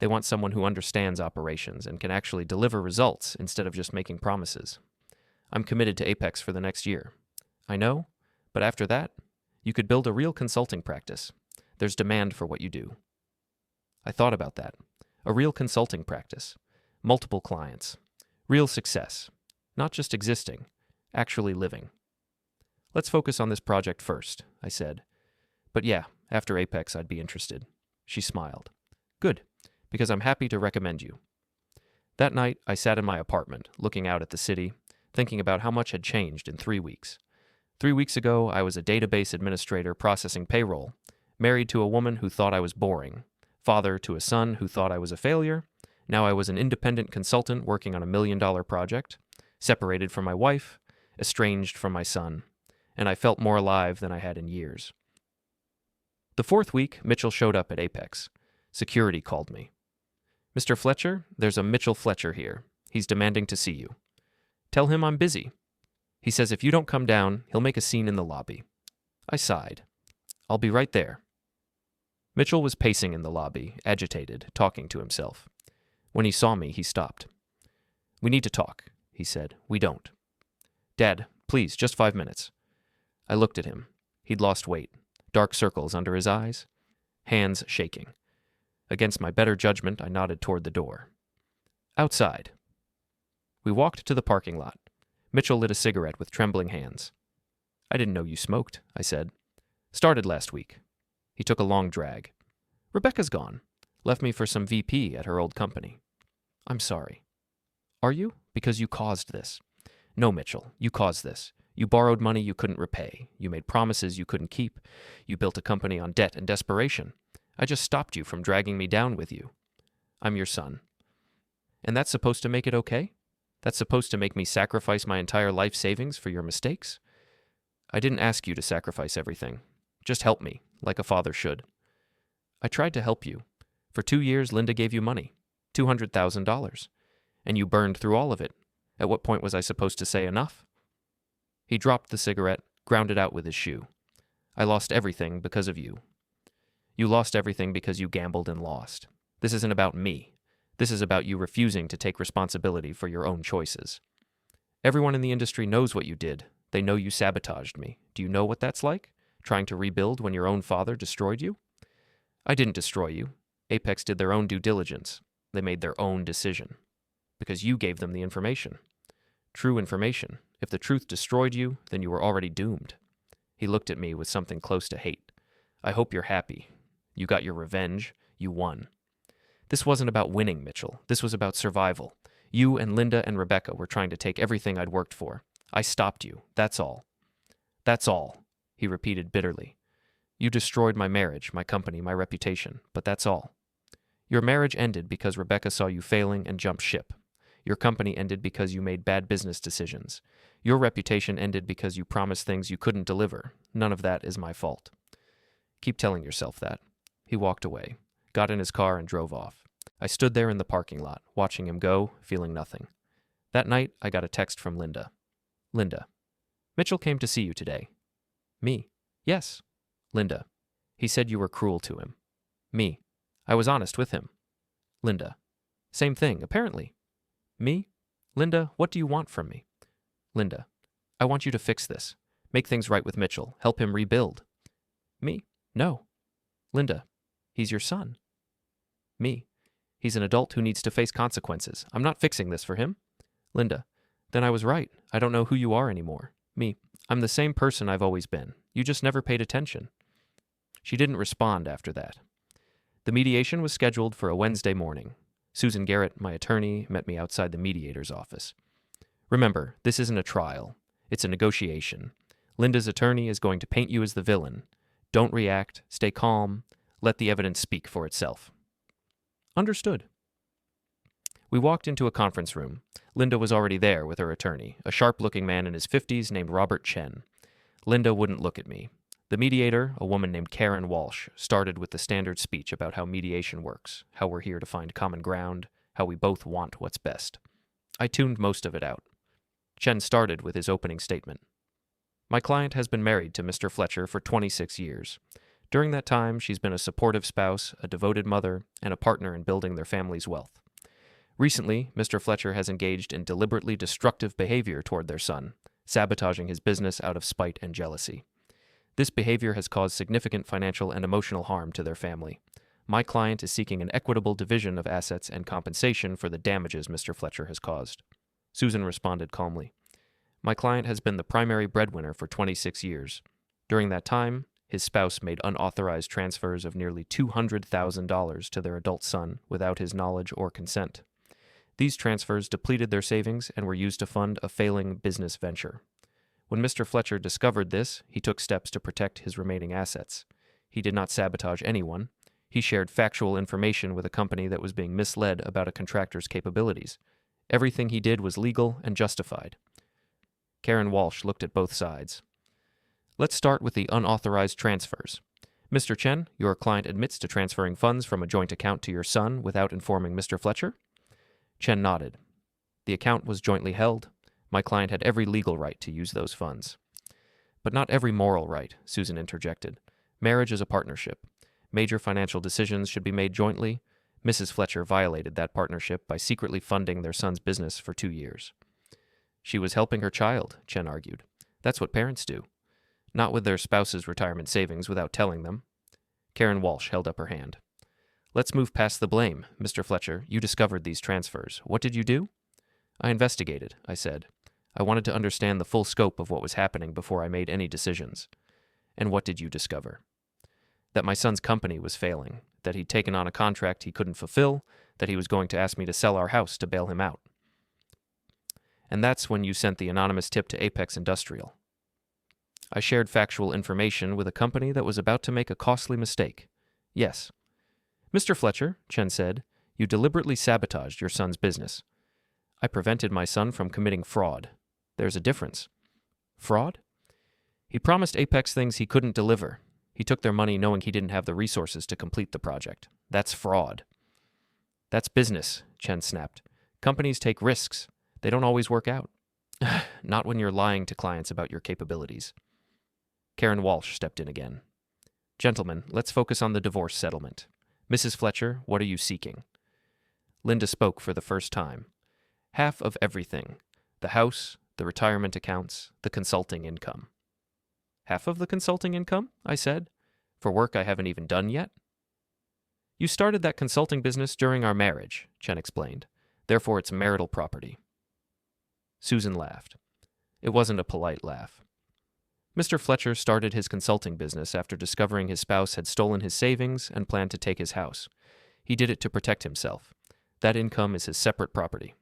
They want someone who understands operations and can actually deliver results instead of just making promises. I'm committed to Apex for the next year. I know, but after that, you could build a real consulting practice. There's demand for what you do. I thought about that. A real consulting practice. Multiple clients. Real success. Not just existing, actually living. Let's focus on this project first, I said. But yeah, after Apex I'd be interested. She smiled. Good, because I'm happy to recommend you. That night, I sat in my apartment, looking out at the city, thinking about how much had changed in 3 weeks. 3 weeks ago, I was a database administrator processing payroll, married to a woman who thought I was boring, father to a son who thought I was a failure. Now I was an independent consultant working on $1 million project. separated from my wife, estranged from my son, and I felt more alive than I had in years. The fourth week, Mitchell showed up at Apex. Security called me. "Mr. Fletcher, there's a Mitchell Fletcher here. He's demanding to see you. Tell him I'm busy. He says if you don't come down, he'll make a scene in the lobby." I sighed. "I'll be right there." Mitchell was pacing in the lobby, agitated, talking to himself. When he saw me, he stopped. "We need to talk," he said. "We don't." "Dad, please, just 5 minutes." I looked at him. He'd lost weight, dark circles under his eyes, hands shaking. Against my better judgment, I nodded toward the door. "Outside." We walked to the parking lot. Mitchell lit a cigarette with trembling hands. "I didn't know you smoked," I said. "Started last week." He took a long drag. "Rebecca's gone. Left me for some VP at her old company." "I'm sorry." "Are you? Because you caused this." "No, Mitchell, you caused this. You borrowed money you couldn't repay. You made promises you couldn't keep. You built a company on debt and desperation. I just stopped you from dragging me down with you. I'm your son." "And that's supposed to make it okay? That's supposed to make me sacrifice my entire life savings for your mistakes?" "I didn't ask you to sacrifice everything. Just help me, like a father should." "I tried to help you. For 2 years, Linda gave you money, $200,000, and you burned through all of it. At what point was I supposed to say enough?" He dropped the cigarette, ground it out with his shoe. "I lost everything because of you. You lost everything because you gambled and lost. This isn't about me. This is about you refusing to take responsibility for your own choices. Everyone in the industry knows what you did. They know you sabotaged me. Do you know what that's like? Trying to rebuild when your own father destroyed you?" "I didn't destroy you. Apex did their own due diligence. They made their own decision. Because you gave them the information. True information. If the truth destroyed you, then you were already doomed." He looked at me with something close to hate. "I hope you're happy. You got your revenge. You won." This wasn't about winning, Mitchell. This was about survival. You and Linda and Rebecca were trying to take everything I'd worked for. I stopped you. That's all. "That's all," he repeated bitterly. "You destroyed my marriage, my company, my reputation, but that's all. Your marriage ended because Rebecca saw you failing and jumped ship. Your company ended because you made bad business decisions. Your reputation ended because you promised things you couldn't deliver. None of that is my fault. Keep telling yourself that." He walked away, got in his car, and drove off. I stood there in the parking lot, watching him go, feeling nothing. That night, I got a text from Linda. "Linda, Mitchell came to see you today." "Me?" "Yes." Linda, "He said you were cruel to him." "Me? I was honest with him." Linda, "Same thing, apparently." "Me?" Linda, "What do you want from me?" Linda, "I want you to fix this. Make things right with Mitchell. Help him rebuild." "Me? No." Linda, "He's your son." "Me? He's an adult who needs to face consequences. I'm not fixing this for him." Linda, "Then I was right. I don't know who you are anymore." Me, "I'm the same person I've always been. You just never paid attention." She didn't respond after that. The mediation was scheduled for a Wednesday morning. Susan Garrett, my attorney, met me outside the mediator's office. "Remember, this isn't a trial. It's a negotiation. Linda's attorney is going to paint you as the villain. Don't react. Stay calm. Let the evidence speak for itself." Understood. We walked into a conference room. Linda was already there with her attorney, a sharp-looking man in his 50s named Robert Chen. Linda wouldn't look at me. The mediator, a woman named Karen Walsh, started with the standard speech about how mediation works, how we're here to find common ground, how we both want what's best. I tuned most of it out. Chen started with his opening statement. "My client has been married to Mr. Fletcher for 26 years. During that time, she's been a supportive spouse, a devoted mother, and a partner in building their family's wealth. Recently, Mr. Fletcher has engaged in deliberately destructive behavior toward their son, sabotaging his business out of spite and jealousy. This behavior has caused significant financial and emotional harm to their family. My client is seeking an equitable division of assets and compensation for the damages Mr. Fletcher has caused." Susan responded calmly. "My client has been the primary breadwinner for 26 years. During that time, his spouse made unauthorized transfers of nearly $200,000 to their adult son without his knowledge or consent. These transfers depleted their savings and were used to fund a failing business venture. When Mr. Fletcher discovered this, he took steps to protect his remaining assets. He did not sabotage anyone. He shared factual information with a company that was being misled about a contractor's capabilities. Everything he did was legal and justified. Karen Walsh looked at both sides. Let's start with the unauthorized transfers. Mr. Chen, your client admits to transferring funds from a joint account to your son without informing Mr. Fletcher? Chen nodded. The account was jointly held. My client had every legal right to use those funds. But not every moral right, Susan interjected. Marriage is a partnership. Major financial decisions should be made jointly. Mrs. Fletcher violated that partnership by secretly funding their son's business for 2 years. She was helping her child, Chen argued. That's what parents do. Not with their spouse's retirement savings without telling them. Karen Walsh held up her hand. Let's move past the blame. Mr. Fletcher, you discovered these transfers. What did you do? I investigated, I said. I wanted to understand the full scope of what was happening before I made any decisions. And what did you discover? That my son's company was failing, that he'd taken on a contract he couldn't fulfill, that he was going to ask me to sell our house to bail him out. And that's when you sent the anonymous tip to Apex Industrial. I shared factual information with a company that was about to make a costly mistake. Yes. Mr. Fletcher, Chen said, you deliberately sabotaged your son's business. I prevented my son from committing fraud. There's a difference. Fraud? He promised Apex things he couldn't deliver. He took their money knowing he didn't have the resources to complete the project. That's fraud. That's business, Chen snapped. Companies take risks. They don't always work out. Not when you're lying to clients about your capabilities. Karen Walsh stepped in again. Gentlemen, let's focus on the divorce settlement. Mrs. Fletcher, what are you seeking? Linda spoke for the first time. Half of everything. The house, the retirement accounts, the consulting income. Half of the consulting income? I said. For work I haven't even done yet? You started that consulting business during our marriage, Chen explained. Therefore it's marital property. Susan laughed. It wasn't a polite laugh. Mr. Fletcher started his consulting business after discovering his spouse had stolen his savings and planned to take his house. He did it to protect himself. That income is his separate property.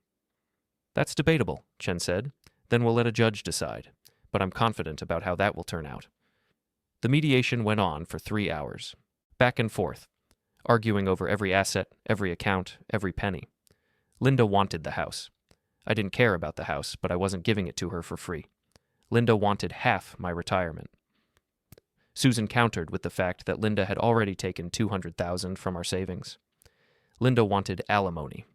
That's debatable, Chen said. Then we'll let a judge decide. But I'm confident about how that will turn out. The mediation went on for 3 hours. Back and forth. Arguing over every asset, every account, every penny. Linda wanted the house. I didn't care about the house, but I wasn't giving it to her for free. Linda wanted half my retirement. Susan countered with the fact that Linda had already taken $200,000 from our savings. Linda wanted alimony.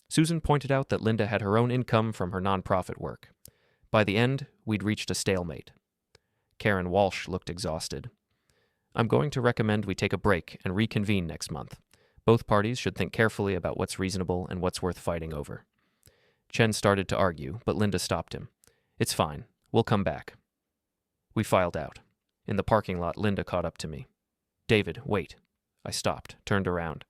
Susan pointed out that Linda had her own income from her nonprofit work. By the end, we'd reached a stalemate. Karen Walsh looked exhausted. I'm going to recommend we take a break and reconvene next month. Both parties should think carefully about what's reasonable and what's worth fighting over. Chen started to argue, but Linda stopped him. It's fine. We'll come back. We filed out. In the parking lot, Linda caught up to me. David, wait. I stopped, turned around.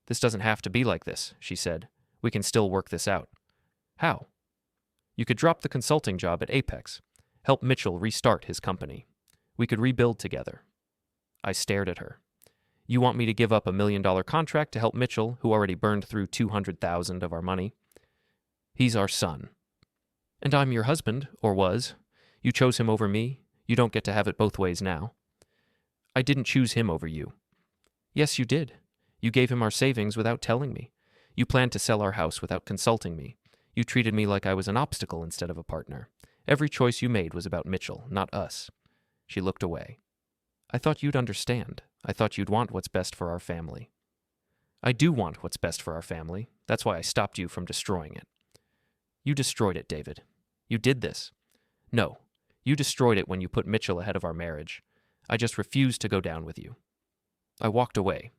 This doesn't have to be like this, she said. We can still work this out. How? You could drop the consulting job at Apex. Help Mitchell restart his company. We could rebuild together. I stared at her. You want me to give up $1 million contract to help Mitchell, who already burned through $200,000 of our money? He's our son. And I'm your husband, or was. You chose him over me. You don't get to have it both ways now. I didn't choose him over you. Yes, you did. You gave him our savings without telling me. You planned to sell our house without consulting me. You treated me like I was an obstacle instead of a partner. Every choice you made was about Mitchell, not us. She looked away. I thought you'd understand. I thought you'd want what's best for our family. I do want what's best for our family. That's why I stopped you from destroying it. You destroyed it, David. You did this. No, you destroyed it when you put Mitchell ahead of our marriage. I just refused to go down with you. I walked away,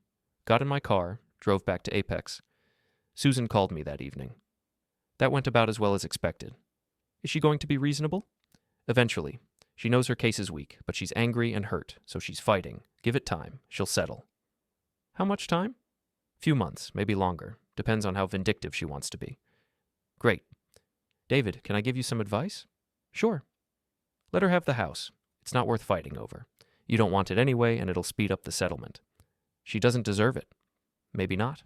got in my car, drove back to Apex. Susan called me that evening. That went about as well as expected. Is she going to be reasonable? Eventually. She knows her case is weak, but she's angry and hurt, so she's fighting. Give it time. She'll settle. How much time? Few months, maybe longer. Depends on how vindictive she wants to be. Great. David, can I give you some advice? Sure. Let her have the house. It's not worth fighting over. You don't want it anyway, and it'll speed up the settlement. She doesn't deserve it. Maybe not.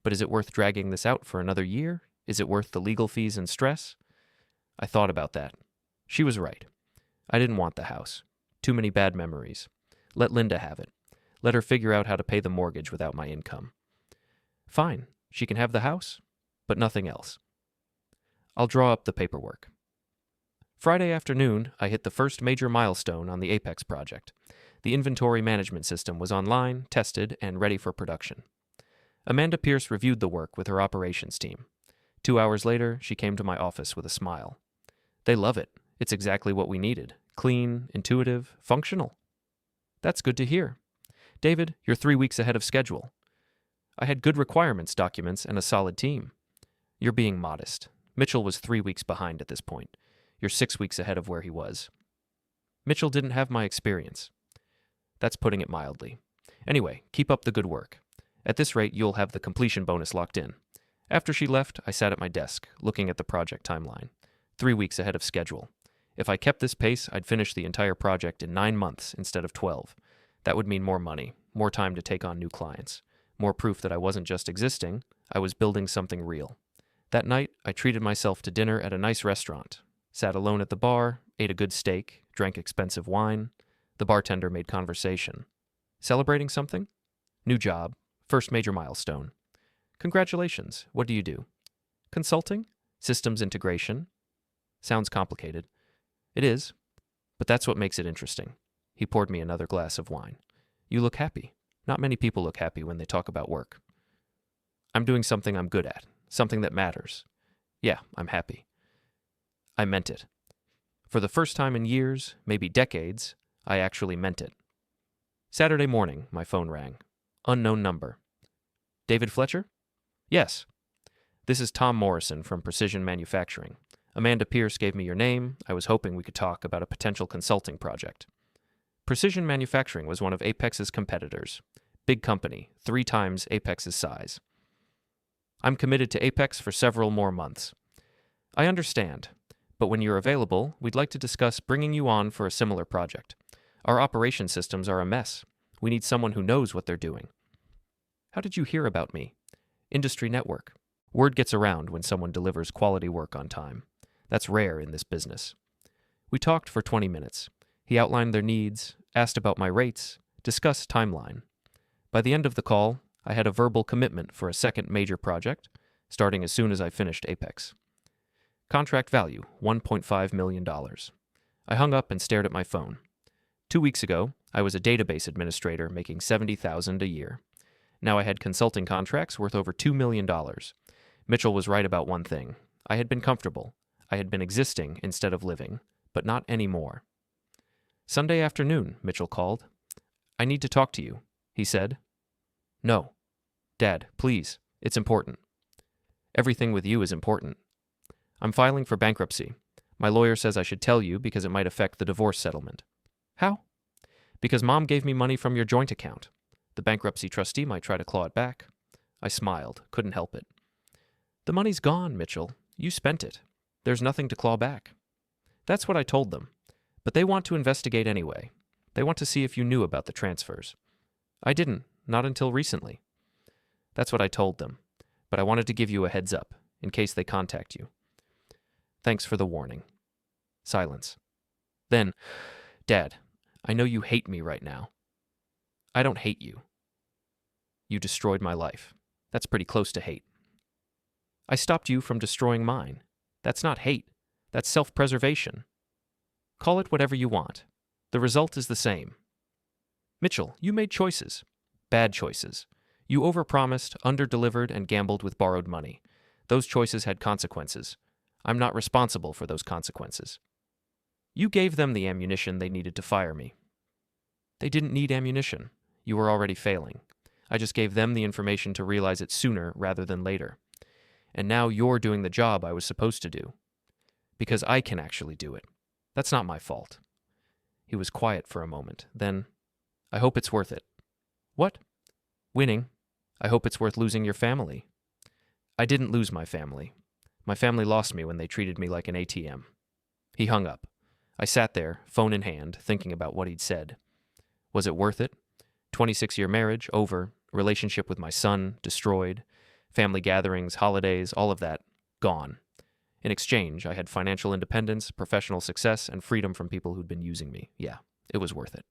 But is it worth dragging this out for another year? Is it worth the legal fees and stress? I thought about that. She was right. I didn't want the house. Too many bad memories. Let Linda have it. Let her figure out how to pay the mortgage without my income. Fine. She can have the house, but nothing else. I'll draw up the paperwork. Friday afternoon, I hit the first major milestone on the Apex project. The inventory management system was online, tested, and ready for production. Amanda Pierce reviewed the work with her operations team. 2 hours later, she came to my office with a smile. They love it. It's exactly what we needed. Clean, intuitive, functional. That's good to hear. David, you're 3 weeks ahead of schedule. I had good requirements documents and a solid team. You're being modest. Mitchell was 3 weeks behind at this point. You're 6 weeks ahead of where he was. Mitchell didn't have my experience. That's putting it mildly. Anyway, keep up the good work. At this rate, you'll have the completion bonus locked in. After she left, I sat at my desk, looking at the project timeline. 3 weeks ahead of schedule. If I kept this pace, I'd finish the entire project in 9 months instead of 12. That would mean more money, more time to take on new clients, more proof that I wasn't just existing, I was building something real. That night, I treated myself to dinner at a nice restaurant, sat alone at the bar, ate a good steak, drank expensive wine. The bartender made conversation. Celebrating something? New job, first major milestone. Congratulations, what do you do? Consulting? Systems integration? Sounds complicated. It is, but that's what makes it interesting. He poured me another glass of wine. You look happy. Not many people look happy when they talk about work. I'm doing something I'm good at, something that matters. Yeah, I'm happy. I meant it. For the first time in years, maybe decades, I actually meant it. Saturday morning, my phone rang. Unknown number. David Fletcher? Yes. This is Tom Morrison from Precision Manufacturing. Amanda Pierce gave me your name. I was hoping we could talk about a potential consulting project. Precision Manufacturing was one of Apex's competitors. Big company, 3 times Apex's size. I'm committed to Apex for several more months. I understand, but when you're available, we'd like to discuss bringing you on for a similar project. Our operation systems are a mess. We need someone who knows what they're doing. How did you hear about me? Industry network. Word gets around when someone delivers quality work on time. That's rare in this business. We talked for 20 minutes. He outlined their needs, asked about my rates, discussed timeline. By the end of the call, I had a verbal commitment for a second major project, starting as soon as I finished Apex. Contract value, $1.5 million. I hung up and stared at my phone. 2 weeks ago, I was a database administrator making $70,000 a year. Now I had consulting contracts worth over $2 million. Mitchell was right about one thing. I had been comfortable. I had been existing instead of living, but not anymore. Sunday afternoon, Mitchell called. I need to talk to you, he said. No. Dad, please. It's important. Everything with you is important. I'm filing for bankruptcy. My lawyer says I should tell you because it might affect the divorce settlement. How? Because Mom gave me money from your joint account. The bankruptcy trustee might try to claw it back. I smiled, couldn't help it. The money's gone, Mitchell. You spent it. There's nothing to claw back. That's what I told them. But they want to investigate anyway. They want to see if you knew about the transfers. I didn't, not until recently. That's what I told them. But I wanted to give you a heads up, in case they contact you. Thanks for the warning. Silence. Then, Dad, I know you hate me right now. I don't hate you. You destroyed my life. That's pretty close to hate. I stopped you from destroying mine. That's not hate. That's self-preservation. Call it whatever you want. The result is the same. Mitchell, you made choices. Bad choices. You overpromised, underdelivered, and gambled with borrowed money. Those choices had consequences. I'm not responsible for those consequences. You gave them the ammunition they needed to fire me. They didn't need ammunition. You were already failing. I just gave them the information to realize it sooner rather than later. And now you're doing the job I was supposed to do. Because I can actually do it. That's not my fault. He was quiet for a moment. Then, I hope it's worth it. What? Winning. I hope it's worth losing your family. I didn't lose my family. My family lost me when they treated me like an ATM. He hung up. I sat there, phone in hand, thinking about what he'd said. Was it worth it? 26-year marriage, over. Relationship with my son, destroyed. Family gatherings, holidays, all of that, gone. In exchange, I had financial independence, professional success, and freedom from people who'd been using me. Yeah, it was worth it.